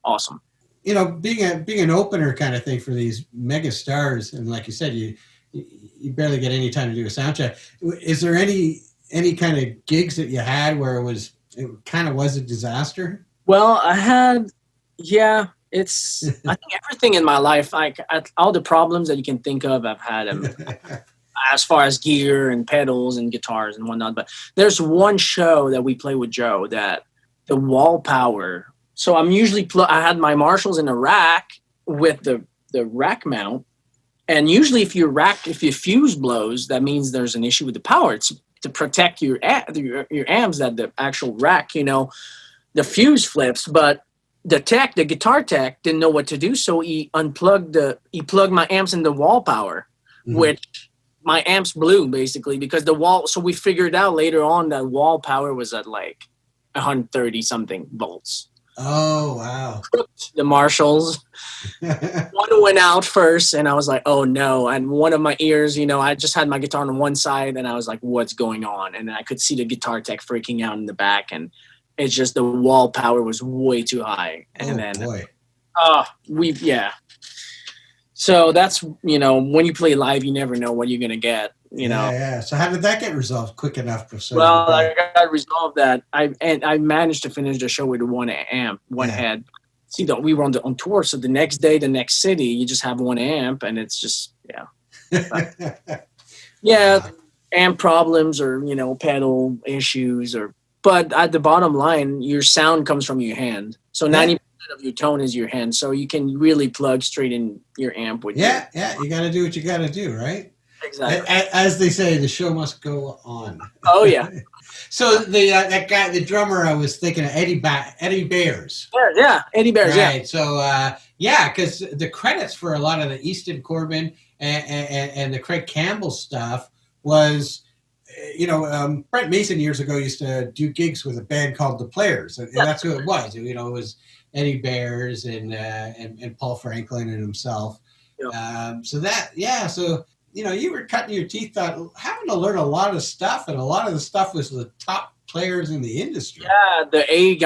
awesome. Being an opener kind of thing for these mega stars. And like you said, you barely get any time to do a sound check. Is there any kind of gigs that you had where it kind of was a disaster? Well, I had, I think everything in my life, all the problems that you can think of, I've had them as far as gear and pedals and guitars and whatnot. But there's one show that we play with Joe that the wall power. So I'm usually, I had my Marshalls in a rack with the rack mount. And usually if your fuse blows, that means there's an issue with the power. It's to protect your amps that the actual rack, the fuse flips. But the guitar tech didn't know what to do, so he plugged my amps in the wall power, which my amps blew basically because the wall. So we figured out later on that wall power was at like 130 something volts. Oh, wow. The Marshalls. One went out first, and I was like, oh no. And one of my ears, I just had my guitar on one side, and I was like, what's going on? And I could see the guitar tech freaking out in the back, and it's just the wall power was way too high. And boy. So that's, when you play live, you never know what you're going to get, Yeah. So how did that get resolved quick enough? Well, I got resolved that. I managed to finish the show with one amp, one head. See, we were on tour, so the next day, the next city, you just have one amp, and it's just, amp problems or, pedal issues but at the bottom line, your sound comes from your hand. So 90% of your tone is your hand. So you can really plug straight in your amp with you got to do what you got to do, right? Exactly. As they say, the show must go on. Oh, yeah. So that guy, the drummer, I was thinking of Eddie Bears. Yeah, Eddie Bears, right. So, because the credits for a lot of the Easton Corbin and the Craig Campbell stuff was, Brent Mason years ago used to do gigs with a band called The Players, and that's who it was. It was Eddie Bears and Paul Franklin and himself. Yeah. So you were cutting your teeth out, having to learn a lot of stuff, and a lot of the stuff was the top players in the industry. Yeah, the A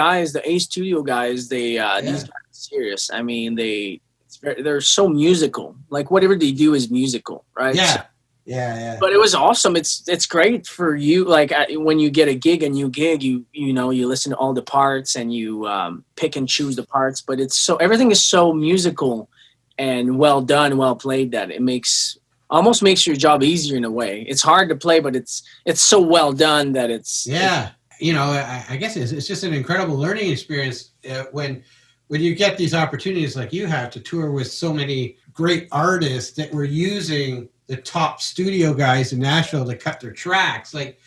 studio guys, these guys are serious. I mean, they're so musical. Like whatever they do is musical, right? Yeah. So, yeah. But it was awesome. It's great for you. Like when you get a new gig, you listen to all the parts and you pick and choose the parts. But everything is so musical and well done, well played that it almost makes your job easier in a way. It's hard to play, but it's so well done that it's I guess it's just an incredible learning experience when you get these opportunities like you have to tour with so many great artists that were using the top studio guys in Nashville to cut their tracks. Like,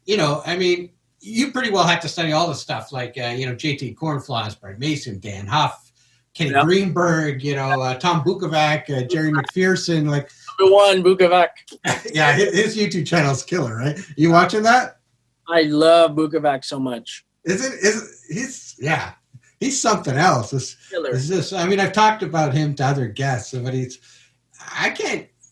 you pretty well had to study all the stuff like, JT Cornfloss, Brent Mason, Dan Huff, Kenny Greenberg, Tom Bukovac, Jerry McPherson, like number one Bukovac. Yeah, his YouTube channel's killer, right? You watching that? I love Bukovac so much. He's something else. I've talked about him to other guests, but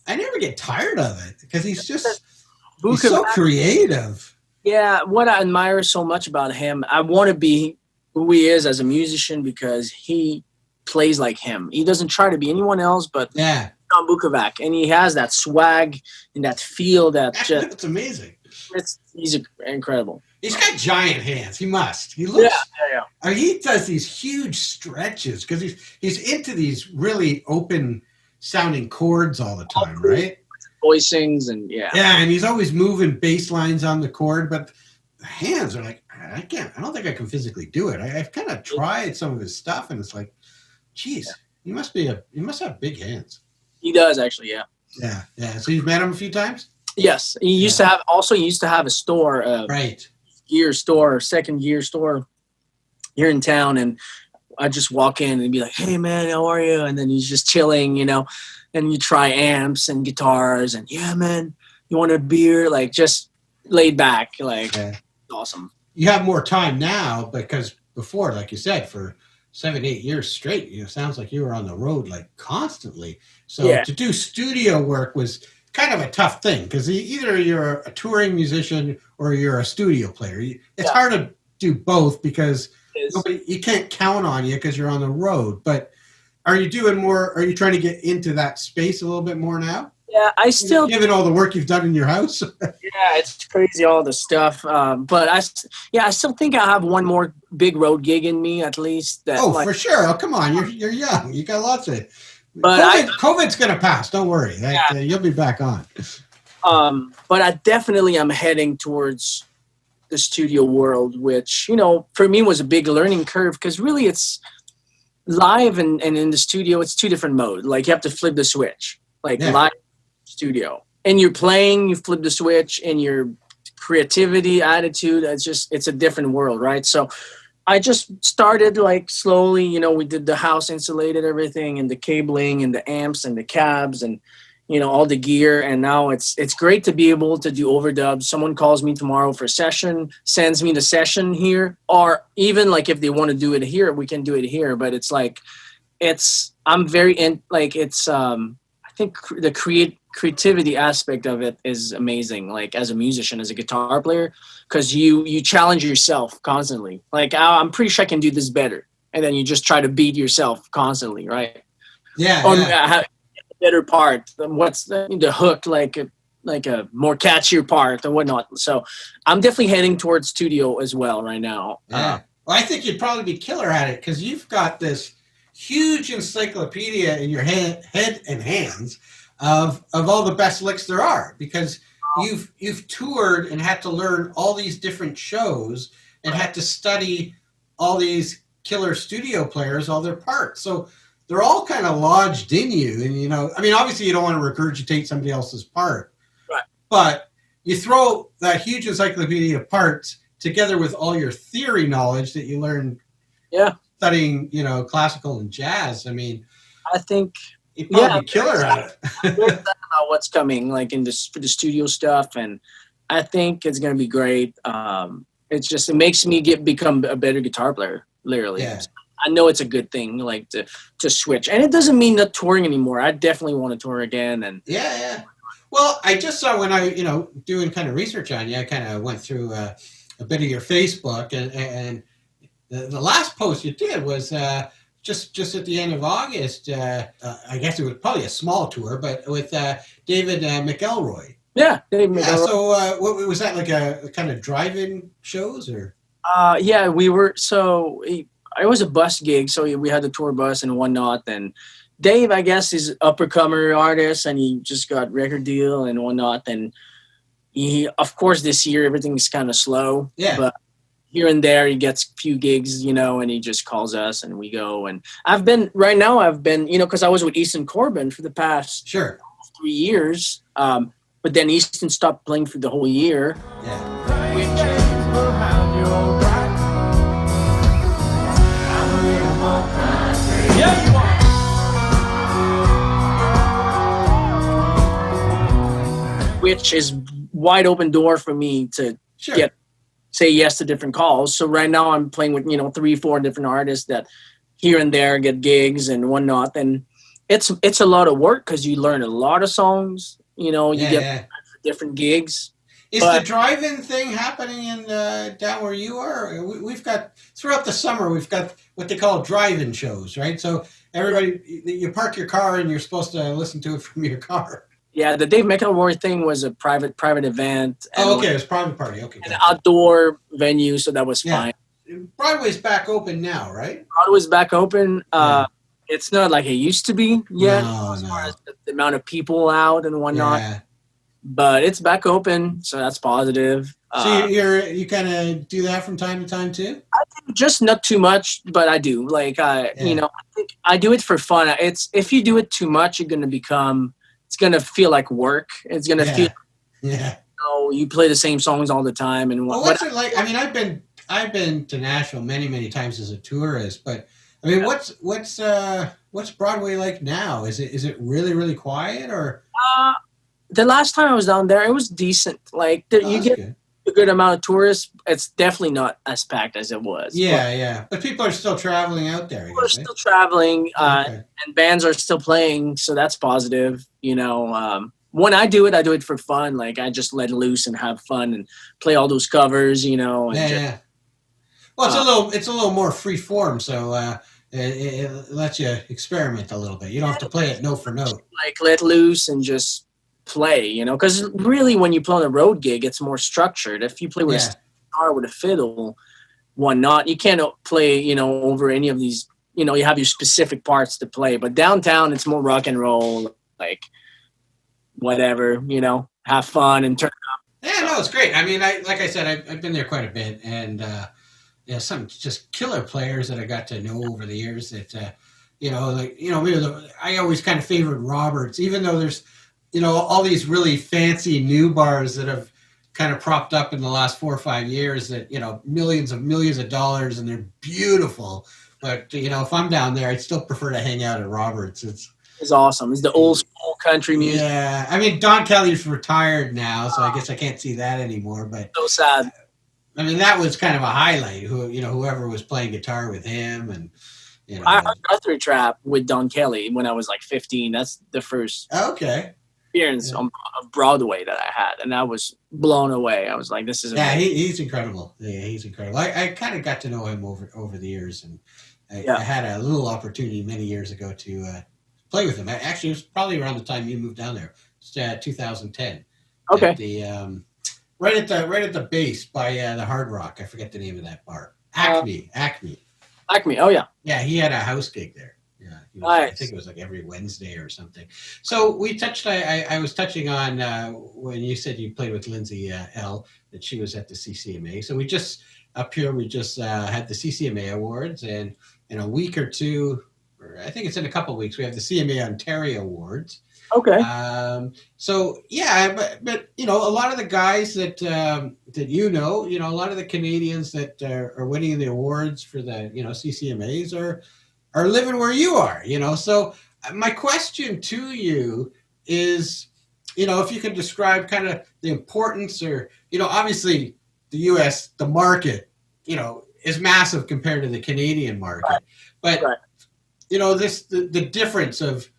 I never get tired of it because he's so creative. Yeah, what I admire so much about him, I want to be who he is as a musician because he plays like him. He doesn't try to be anyone else, but Tom Bukovac, and he has that swag and that feel that just it's amazing. He's incredible. He's got giant hands. He must. He looks. Yeah. I mean, he does these huge stretches because he's into these really open sounding chords all the time, right? Voicings and and he's always moving bass lines on the chord, but the hands are like I don't think I can physically do it. I've kind of tried some of his stuff, and it's like, geez, he must have big hands. He does actually, yeah. So you've met him a few times? Yes, he used to have a store, right? Second gear store here in town, and I just walk in and be like, "Hey man, how are you?" And then he's just chilling, and you try amps and guitars, and yeah, man, you want a beer? Like just laid back, awesome. You have more time now because before, like you said, for 7-8 years straight, it sounds like you were on the road like constantly. So to do studio work was kind of a tough thing because either you're a touring musician or you're a studio player. It's hard to do both because you can't count on you because you're on the road. But are you doing more? Are you trying to get into that space a little bit more now? Yeah, I still given all the work you've done in your house. Yeah, it's crazy all the stuff. But I still think I have one more big road gig in me at least. For sure. Oh, come on, you're young. You got lots of. But COVID's gonna pass. Don't worry. You'll be back on. But I definitely am heading towards the studio world, which for me was a big learning curve because really it's live and in the studio it's two different modes. Like you have to flip the switch. Live studio, and you're playing, you flip the switch, and your creativity, attitude. It's a different world, right? So. I just started slowly, we did the house insulated everything and the cabling and the amps and the cabs and, all the gear. And now it's great to be able to do overdubs. Someone calls me tomorrow for a session, sends me the session here, or even like if they want to do it here, we can do it here. But it's like, I'm very I think the creativity aspect of it is amazing. Like as a musician, as a guitar player, because you challenge yourself constantly. Like I'm pretty sure I can do this better, and then you just try to beat yourself constantly, right? Yeah. Or better part. What's the hook? Like a more catchier part or whatnot. So I'm definitely heading towards studio as well right now. Yeah. Well, I think you'd probably be killer at it because you've got this huge encyclopedia in your head and hands of all the best licks there are, because you've toured and had to learn all these different shows and had to study all these killer studio players, all their parts. So they're all kind of lodged in you. And, I mean, obviously you don't want to regurgitate somebody else's part, right? But you throw that huge encyclopedia of parts together with all your theory knowledge that you learned studying, classical and jazz. I mean, I think you'd probably be killer at it. I'm very excited about what's coming, like for the studio stuff, and I think it's going to be great. It makes me become a better guitar player, literally. Yeah. I know it's a good thing, like to switch, and it doesn't mean not touring anymore. I definitely want to tour again, and yeah. Well, I just saw when I, doing kind of research on you, I kind of went through a bit of your Facebook, and the last post you did was just at the end of August. I guess it was probably a small tour, but with David McElroy. Yeah, David McElroy. Yeah. So, what was that, like a kind of drive-in shows or? Yeah, we were. So it was a bus gig, so we had the tour bus and whatnot. And Dave, I guess, is upper-comer artist, and he just got record deal and whatnot. And he, of course, this year everything's kind of slow. Yeah. But here and there he gets a few gigs, and he just calls us and we go. And I've been, because I was with Easton Corbin for the past 3 years. But then Easton stopped playing for the whole year. Which is wide open door for me to say yes to different calls. So right now I'm playing with 3-4 different artists that here and there get gigs and whatnot. And it's a lot of work because you learn a lot of songs. You get different gigs. Is the drive-in thing happening in down where you are? We've got, throughout the summer, we've got what they call drive-in shows, right? So everybody, you park your car and you're supposed to listen to it from your car. Yeah, the Dave McElroy thing was a private event. Oh, okay, it was a private party. Okay, an outdoor venue, so that was fine. Broadway's back open now, right? Broadway's back open. It's not like it used to be yet, as far as the amount of people out and whatnot. Yeah. But it's back open, so that's positive. So you kind of do that from time to time too? I do, just not too much, but I do. Like I think I do it for fun. It's if you do it too much, it's gonna feel like work. It's gonna feel you play the same songs all the time and what's it like? I mean, I've been to Nashville many times as a tourist, but I mean, what's Broadway like now? Is it really quiet or? The last time I was down there, it was decent. Like you get a good amount of tourists. It's definitely not as packed as it was. Yeah. But people are still traveling out there. People are still traveling, and bands are still playing, so that's positive. When I do it for fun. Like I just let loose and have fun and play all those covers. Well, it's a little more free form, so it lets you experiment a little bit. You don't have to play it note for note. Like let loose and just play, because really when you play on a road gig, it's more structured. If you play with a guitar, with a fiddle, whatnot, you can't play, over any of these, you have your specific parts to play. But downtown, it's more rock and roll, like whatever, have fun and turn up. Yeah, no, it's great. I mean, like I said, I've been there quite a bit, and some just killer players that I got to know over the years that, I always kind of favored Roberts, even though there's, all these really fancy new bars that have kind of propped up in the last 4 or 5 years that, millions of dollars, and they're beautiful. But, if I'm down there, I'd still prefer to hang out at Roberts. It's awesome. It's the old school country music. Yeah, I mean Don Kelly's retired now, so I guess I can't see that anymore. But So sad. I mean that was kind of a highlight. Whoever was playing guitar with him, and I heard Guthrie Trap with Don Kelly when I was like 15. That's the first experience on Broadway that I had, and I was blown away. I was like, "This is amazing." He's incredible. Yeah, he's incredible. I kind of got to know him over the years, and I had a little opportunity many years ago to play with him. Actually, it was probably around the time you moved down there. It's 2010. Okay. At the right at the base by the Hard Rock. I forget the name of that bar. Acme. Oh yeah. Yeah, he had a house gig there. Yeah, Nice. I think it was like every Wednesday or something. So we touched. I was touching on when you said you played with Lindsay Ell, that she was at the CCMA. So we just up here we just had the CCMA Awards, and in a week or two, or I think it's in a couple of weeks, we have the CMA Ontario Awards. Okay. So yeah, but a lot of the guys that a lot of the Canadians that are winning the awards for the CCMAs are living where you are. So my question to you is, if you can describe kind of the importance, or obviously the U.S. the market is massive compared to the Canadian market, but the difference of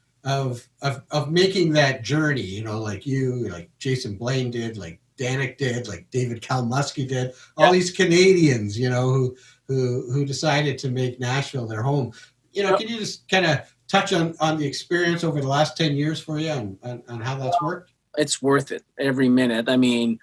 making that journey, like Jason Blaine did, like Danik did, like David Kalmusky did, all these Canadians, who decided to make Nashville their home. Can you just kind of touch on the experience over the last 10 years for you on how that's worked? It's worth it every minute. I mean,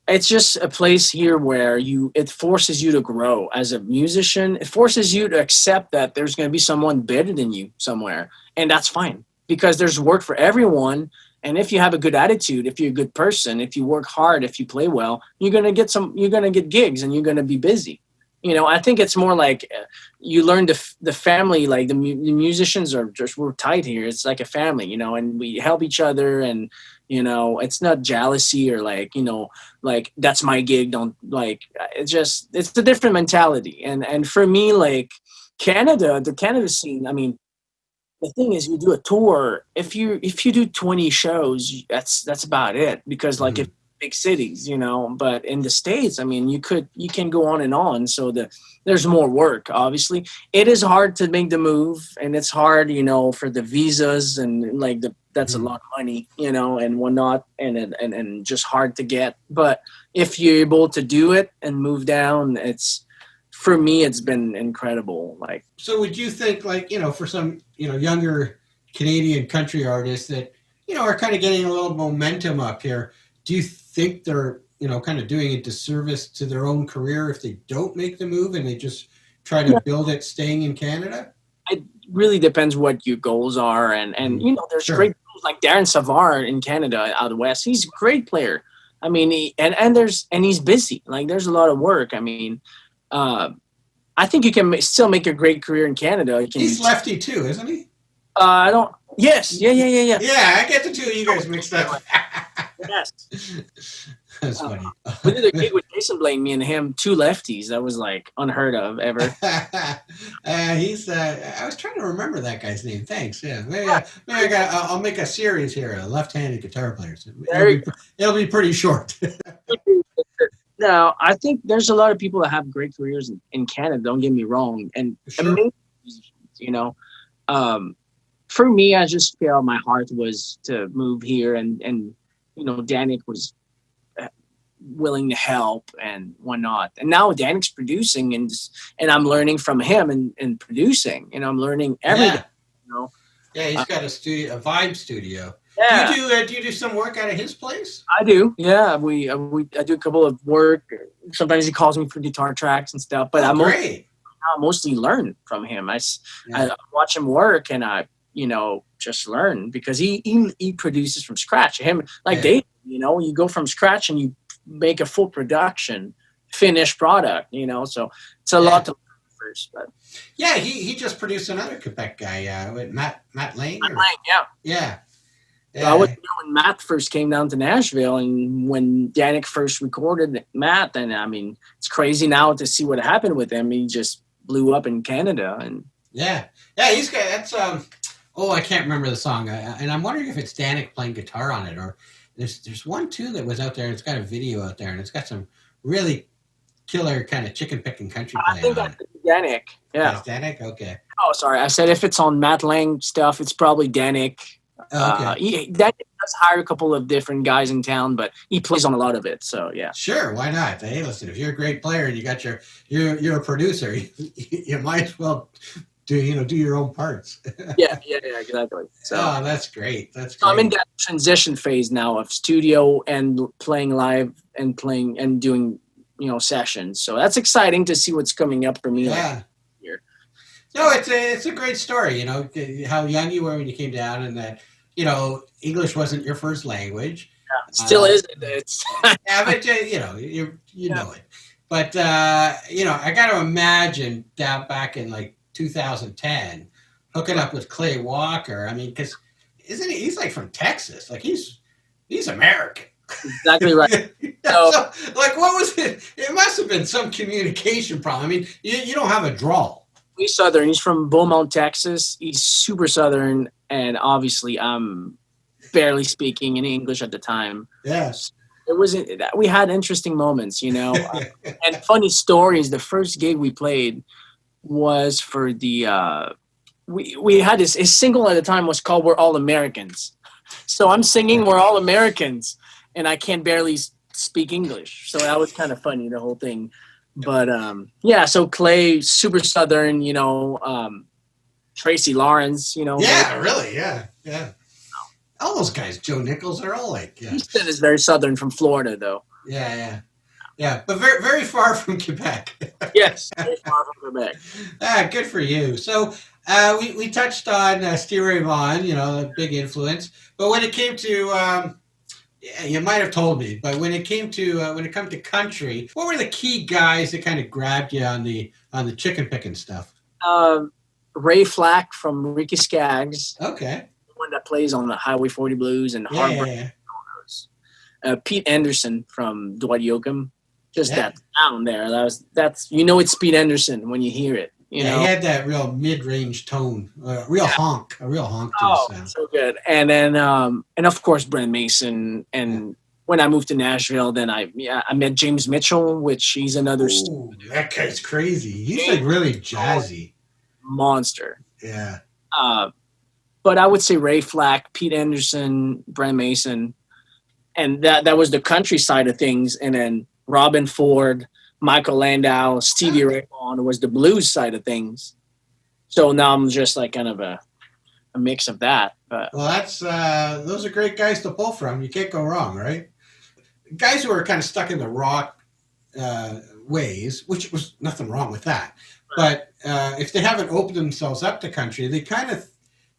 it's just a place here where it forces you to grow as a musician. It forces you to accept that there's going to be someone better than you somewhere. And that's fine, because there's work for everyone. And if you have a good attitude, if you're a good person, if you work hard, if you play well, you're going to get gigs and you're going to be busy. I think it's more like you learn the family, like the musicians we're tight here. It's like a family, and we help each other, and, it's not jealousy or like that's my gig. Don't it's a different mentality. And for me, like the Canada scene, I mean, the thing is, you do a tour. If you do 20 shows, that's about it. Because like if big cities, but in the States, I mean, you can go on and on. So there's more work. Obviously, it is hard to make the move, and it's hard, for the visas and like that's a lot of money, and whatnot, and just hard to get. But if you're able to do it and move down, for me, it's been incredible. Like, so would you think, like, for some, younger Canadian country artists that, are kind of getting a little momentum up here, do you think they're, kind of doing a disservice to their own career if they don't make the move and they just try to build it staying in Canada? It really depends what your goals are. And there's great people like Darren Savard in Canada out west. He's a great player. I mean, he's busy. Like, there's a lot of work. I mean, I think you can still make a great career in Canada. He's lefty too, isn't he? I don't. Yes. Yeah. Yeah, I get the two of you guys mixed up. Yes. That's funny. We did a gig with Jason Blaine, me and him, two lefties. That was like unheard of ever. I was trying to remember that guy's name. Thanks. Yeah. Maybe I'll make a series here, left-handed guitar players. It'll be pretty short. No, I think there's a lot of people that have great careers in Canada. Don't get me wrong, and amazing musicians, for me, I just felt my heart was to move here, and Danik was willing to help and whatnot. And now Danik's producing, and I'm learning from him and producing, and I'm learning everything. Yeah, he's got a Vibe studio. Yeah. Do you do some work out of his place? I do. Yeah, I do a couple of work. Sometimes he calls me for guitar tracks and stuff. But I mostly learn from him. I watch him work, and I just learn, because he produces from scratch. Dave, you go from scratch and you make a full production, finished product. So it's a lot to learn first. But yeah, he just produced another Quebec guy with Matt Lane. Matt Lane, yeah. Yeah. I was there when Matt first came down to Nashville, and when Danik first recorded Matt, and I mean, it's crazy now to see what happened with him. He just blew up in Canada, and he's got that's Oh, I can't remember the song, and I'm wondering if it's Danik playing guitar on it, or there's one too that was out there. And it's got a video out there, and it's got some really killer kind of chicken picking country I playing think on that's it. Danik. Yeah. That's Danik. Okay. Oh, sorry. I said if it's on Matt Lang stuff, it's probably Danik. Oh, okay. Danik does hire a couple of different guys in town, but he plays on a lot of it. So yeah. Sure, why not? Hey, listen, if you're a great player and you got you're a producer, you might as well do your own parts. Yeah, exactly. So Oh, that's great. That's so great. I'm in that transition phase now of studio and playing live and playing and doing sessions. So that's exciting to see what's coming up for me. Yeah. Here. No, it's a great story. How young you were when you came down, and that English wasn't your first language. Yeah, it still isn't. It's Yeah, but you know it. But I got to imagine down back in like 2010, hooking up with Clay Walker. I mean, because isn't he's like from Texas? Like he's American. exactly right. So, like, what was it? It must have been some communication problem. I mean, you don't have a drawl. He's Southern. He's from Beaumont, Texas. He's super Southern, and obviously, I'm barely speaking in English at the time. Yes. It wasn't. We had interesting moments, and funny stories. The first gig we played was for the. We had this. His single at the time was called "We're All Americans," so I'm singing "We're All Americans," and I can barely speak English, so that was kind of funny, the whole thing. But yeah, so Clay, super Southern, Tracy Lawrence, Yeah, really, yeah. All those guys, Joe Nichols, they're all like, yeah. Easton is very Southern from Florida, though. Yeah, but very, very far from Quebec. Yes, very far from Quebec. Good for you. So we touched on Stevie Ray Vaughan, a big influence. But when it came to, you might have told me, but when it came to country, what were the key guys that kind of grabbed you on the chicken picking stuff? Ray Flack from Ricky Skaggs. Okay. One that plays on the Highway 40 Blues and Heartbreak. Yeah. Pete Anderson from Dwight Yoakam. That sound there. That's it's Pete Anderson when you hear it. He had that real mid-range tone, a real honk to his sound. So good. And then and of course Brent Mason. And when I moved to Nashville, then I met James Mitchell, which he's another. Ooh, that guy's crazy. He's like really jazzy. Monster. Yeah. But I would say Ray Flack, Pete Anderson, Brent Mason, and that was the country side of things. And then Robin Ford, Michael Landau, Stevie Ray Vaughan was the blues side of things. So now I'm just like kind of a mix of that. But well, that's those are great guys to pull from. You can't go wrong, right? Guys who are kind of stuck in the rock ways, which was nothing wrong with that. But if they haven't opened themselves up to country, they kind of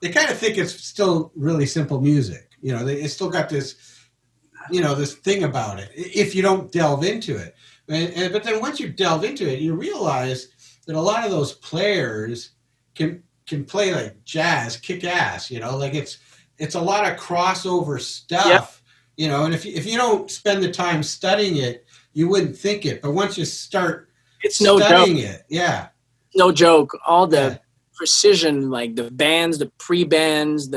think it's still really simple music. It's still got this, this thing about it. If you don't delve into it, but then once you delve into it, you realize that a lot of those players can play like jazz, kick ass. Like it's a lot of crossover stuff. Yep. And if you don't spend the time studying it, you wouldn't think it. But once you start studying it, yeah. No joke. All the precision, like the bands, the pre-bands,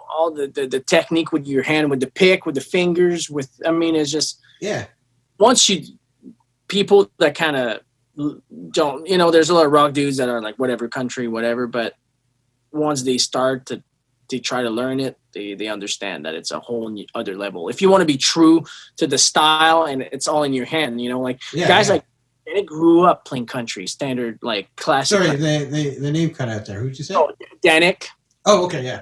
all the technique with your hand, with the pick, with the fingers, it's just once people that kind of don't, there's a lot of rock dudes that are like whatever country, whatever, but once they start to try to learn it, they understand that it's a whole other level. If you want to be true to the style and it's all in your hand, guys like Danik grew up playing country, standard, like classic. Sorry, the name cut out there. Who'd you say? Oh, Danik. Oh, okay, yeah.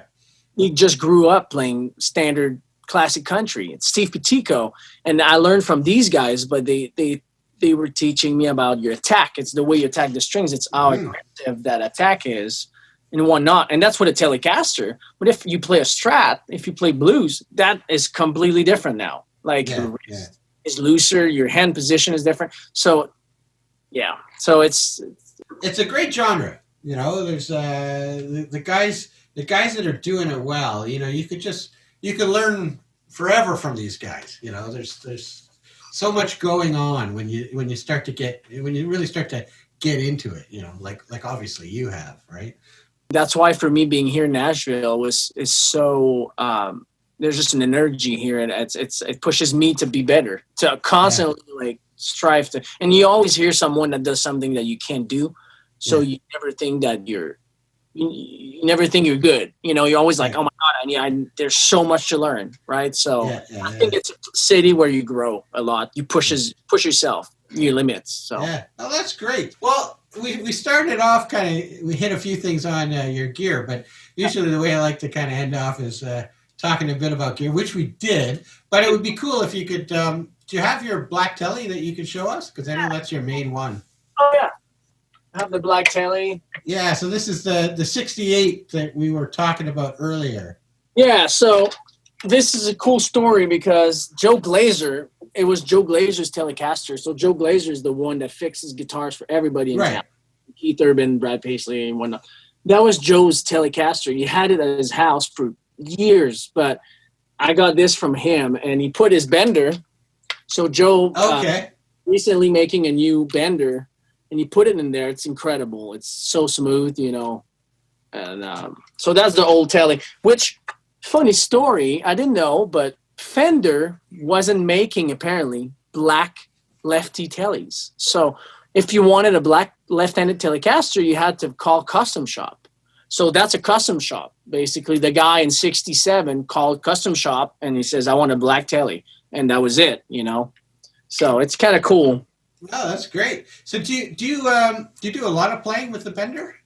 He just grew up playing standard classic country. It's Steve Petico. And I learned from these guys, but they were teaching me about your attack. It's the way you attack the strings. It's how aggressive that attack is and whatnot. And that's what a Telecaster. But if you play a Strat, if you play blues, that is completely different now. Like your wrist is looser, your hand position is different. So so it's a great genre. There's the guys that are doing it well. You could learn forever from these guys. There's so much going on when you really start to get into it. Like obviously you have, right? that's why for me being here in Nashville is so there's just an energy here, and it pushes me to be better, to constantly like strive to. And you always hear someone that does something that you can't do, so you never think that you never think you're good. You know, you're always like, oh my God, there's so much to learn, right? So I think it's a city where you grow a lot. You push yourself, your limits. So oh, that's great. Well, we started off we hit a few things on your gear, but usually the way I like to kind of end off is talking a bit about gear, which we did. But it would be cool if you could. Do you have your black Telly that you could show us? Because I know that's your main one. Oh yeah. I have the black Telly. Yeah, so this is the 68 that we were talking about earlier. Yeah, so this is a cool story because it was Joe Glazer's Telecaster. So Joe Glazer is the one that fixes guitars for everybody in town. Keith Urban, Brad Paisley, and whatnot. That was Joe's Telecaster. He had it at his house for years, but I got this from him, and he put his bender. So Joe recently making a new bender, and you put it in there. It's incredible. It's so smooth, you know. And so that's the old Telly, which, funny story, I didn't know, but Fender wasn't making, apparently, black lefty Tellys. So if you wanted a black left-handed Telecaster, you had to call Custom Shop. So that's a custom shop. Basically, the guy in 67 called Custom Shop, and he says, I want a black Telly. And that was it, you know. So it's kind of cool. Oh, that's great. So do you do a lot of playing with the bender?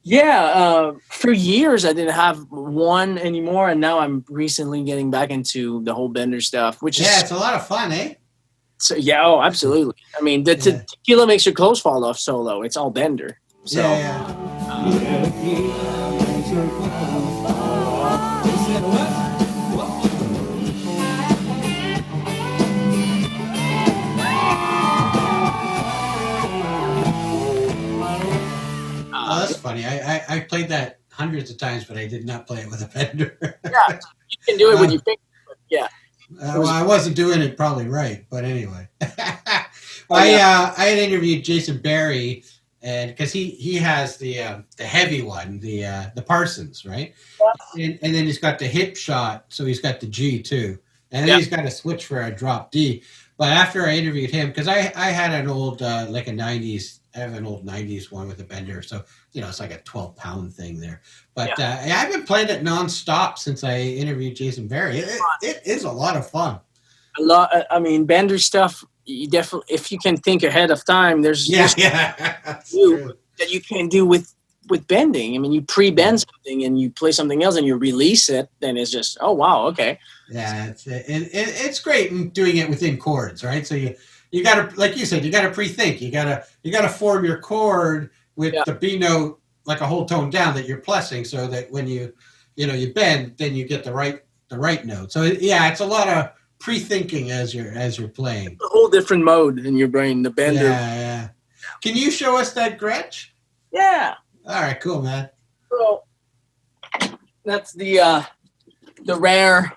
Yeah, for years I didn't have one anymore, and now I'm recently getting back into the whole bender stuff, which is it's a lot of fun, eh? So oh, absolutely. I mean, the tequila makes your clothes fall off solo. It's all bender. So. Oh, that's funny. I played that hundreds of times, but I did not play it with a bender. Yeah, you can do it when you think. Yeah. Well, I wasn't doing it probably right, but anyway. I had interviewed Jason Barry, and because he has the heavy one, the Parsons, right? Yeah. And then he's got the hip shot, so he's got the G too, and then he's got a switch for a drop D. But after I interviewed him, because I had an old like a 90s. I have an old 90s one with a bender, so you know it's like a 12-pound thing there. But I've been playing it nonstop since I interviewed Jason Barry. It is a lot of fun. I mean, bender stuff. You definitely, if you can think ahead of time, there's that you can do with bending. I mean, you pre-bend something and you play something else and you release it, then it's just wow, okay. Yeah, it's great doing it within chords, right? So you got to, like you said, you got to pre-think. You got to form your chord with the B note like a whole tone down that you're plussing, so that when you bend, then you get the right note. So it's a lot of pre-thinking as you're playing. A whole different mode in your brain, the bender. Yeah. Can you show us that Gretsch? Yeah. All right, cool, man. So that's the rare.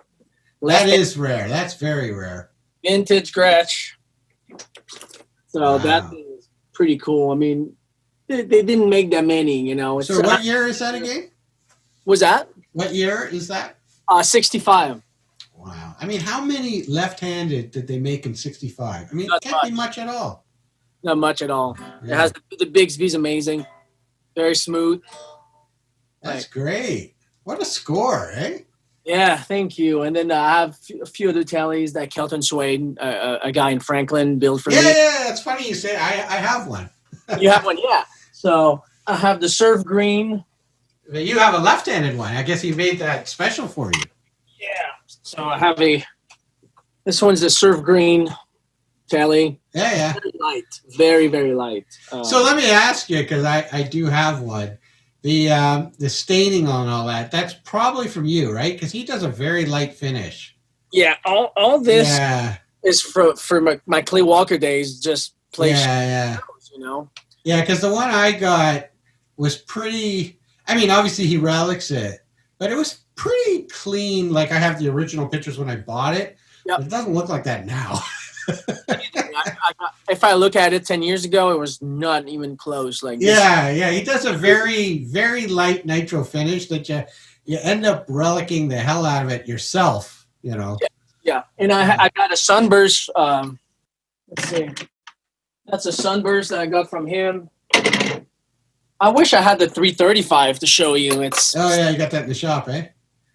That is rare. That's very rare. Vintage Gretsch. So that is pretty cool. I mean, they didn't make that many, you know. So what year is that again? Was that? What year is that? 65. Wow. I mean, how many left-handed did they make in 65? I mean, it can't be much at all. Not much at all. Yeah. It has the Bigsby's amazing. Very smooth. That's great. What a score, eh? Yeah, thank you. And then I have a few other Tellys that Kelton Swain, a guy in Franklin, built for me. Yeah, it's funny you say I have one. You have one, yeah. So I have the Surf Green. You have a left-handed one. I guess he made that special for you. Yeah. So I have this one's the Surf Green Telly. Yeah. Very light. Very, very light. So let me ask you, because I do have one. The staining on all that's probably from you, right? Because he does a very light finish. Yeah, all this is for my Clay Walker days. Just play shows, you know. Yeah, because the one I got was pretty. I mean, obviously he relics it, but it was pretty clean. Like I have the original pictures when I bought it. Yep. It doesn't look like that now. if I look at it 10 years ago, it was not even close. Like yeah. He does a very, very light nitro finish that you end up relicking the hell out of it yourself. You know. Yeah. And I got a Sunburst. Let's see. That's a Sunburst that I got from him. I wish I had the 335 to show you. You got that in the shop, eh?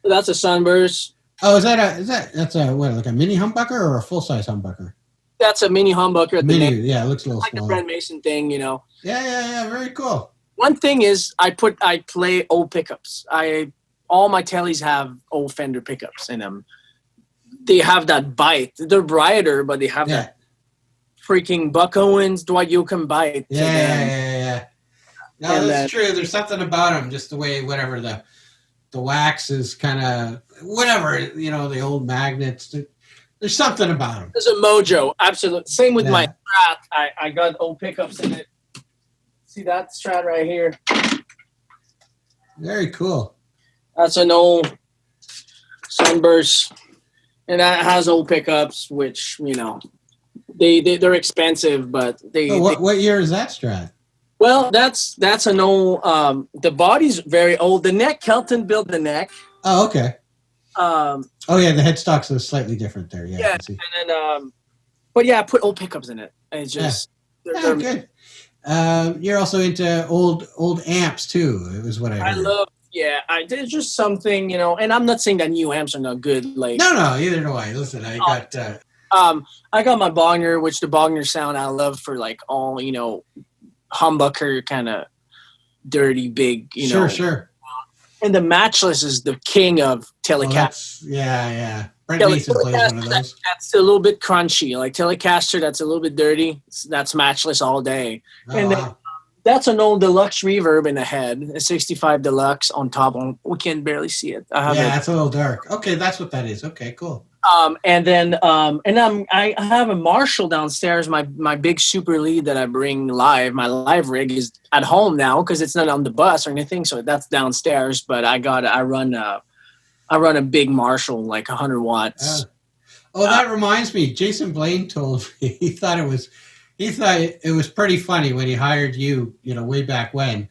That's a Sunburst. Oh, that's a what, like a mini humbucker or a full size humbucker? That's a mini humbucker. At Mini, it looks a little like smaller. the Brent Mason thing, you know. Yeah, very cool. One thing is, I play old pickups. All my Tellys have old Fender pickups in them. They have that bite. They're brighter, but they have that freaking Buck Owens, Dwight Yoakam bite. Yeah. No, that's true. There's something about them, just the way whatever the wax is kind of whatever, you know, the old magnets. There's something about them. There's a mojo, absolutely. Same with my Strat. I got old pickups in it. See that Strat right here? Very cool. That's an old Sunburst, and that has old pickups, which, you know, they're expensive, but what year is that Strat? Well, that's an old. The body's very old. The neck, Kelton built the neck. Oh, okay. The headstocks are slightly different there. Yeah. Yeah, and then, but yeah, I put old pickups in it. And it's just they're good. You're also into old amps too. It was what I heard. I love. Yeah, there's just something, you know. And I'm not saying that new amps are not good. Like no, either do I. Listen, I got. I got my Bogner, which the Bogner sound I love for like all, you know, humbucker kind of dirty big, you know. Sure. And the Matchless is the king of Telecaster. Yeah. Brent Mason plays one of those. That's a little bit crunchy. Like Telecaster, that's a little bit dirty. That's Matchless all day. Then that's an old deluxe reverb in the head, a 65 deluxe on top. We can barely see it. It's a little dark. Okay, that's what that is. Okay, cool. And then I have a Marshall downstairs, my big super lead that I bring live. My live rig is at home now because it's not on the bus or anything, so that's downstairs. But I run a big Marshall, like 100 watts. That reminds me. Jason Blaine told me he thought it was pretty funny when he hired you, you know, way back when,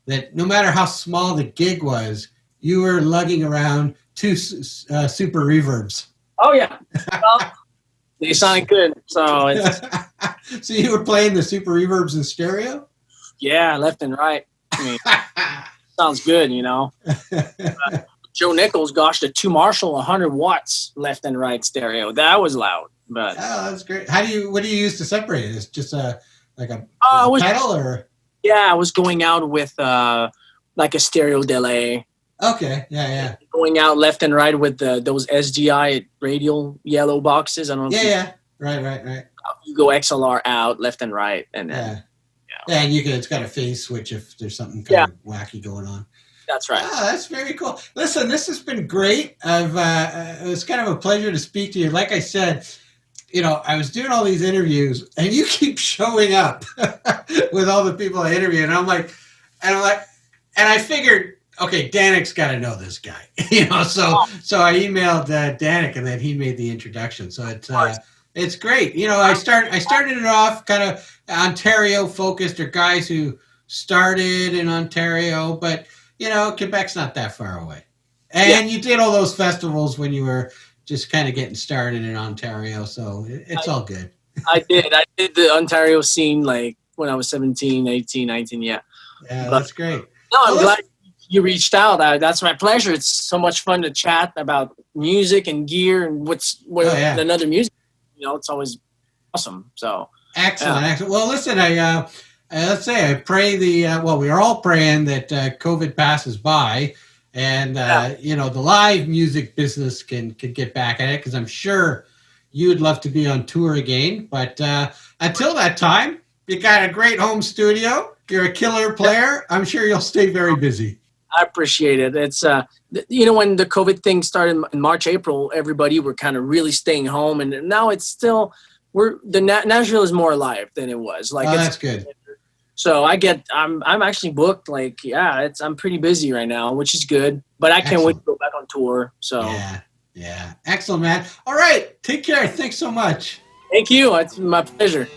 that no matter how small the gig was, you were lugging around 2 super reverbs. Oh yeah, well, they sound good. So it's so you were playing the super reverbs in stereo? Yeah, left and right. I mean, sounds good, you know. Joe Nichols, gosh, the 2 Marshall 100 watts left and right stereo. That was loud, but that's great. What do you use to separate it? It's just a pedal or? Yeah, I was going out with like a stereo delay. Okay, yeah. Going out left and right with those SGI radial yellow boxes. I don't know. Yeah. Right. You go XLR out left and right, and then and it's got a phase switch if there's something kind of wacky going on. That's right. That's very cool. Listen, this has been great. It was kind of a pleasure to speak to you. Like I said, you know, I was doing all these interviews, and you keep showing up with all the people I interview, and I'm like, and I figured, okay, Danik's got to know this guy, you know. So I emailed Danik, and then he made the introduction. So it's great. You know, I started it off kind of Ontario focused, or guys who started in Ontario, but you know, Quebec's not that far away. And you did all those festivals when you were just kind of getting started in Ontario, so it's all good. I did the Ontario scene like when I was 17, 18, 19, Yeah, that's great. No, I'm glad you reached out. That's my pleasure. It's so much fun to chat about music and gear and another music. You know, it's always awesome. So excellent. Well, listen, let's say I pray we are all praying that COVID passes by, and you know, the live music business can get back at it, because I'm sure you'd love to be on tour again. But until that time, you got a great home studio. You're a killer player. I'm sure you'll stay very busy. I appreciate it. It's you know, when the COVID thing started in March, April, everybody were kind of really staying home, and now it's still Nashville is more alive than it was. Like that's good. So I'm actually booked. Like, I'm pretty busy right now, which is good. But I can't wait to go back on tour. So yeah, excellent, man. All right, take care. Thanks so much. Thank you. It's my pleasure.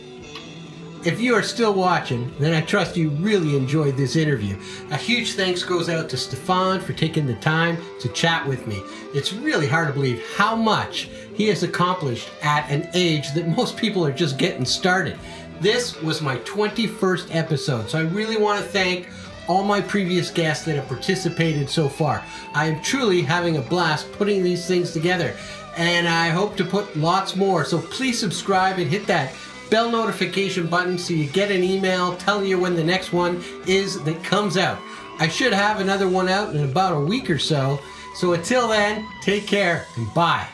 If you are still watching, then I trust you really enjoyed this interview. A huge thanks goes out to Stephan for taking the time to chat with me. It's really hard to believe how much he has accomplished at an age that most people are just getting started. This was my 21st episode, so I really want to thank all my previous guests that have participated so far. I am truly having a blast putting these things together, and I hope to put lots more. So please subscribe and hit that bell notification button so you get an email telling you when the next one is that comes out. I should have another one out in about a week or so. So until then, take care and bye.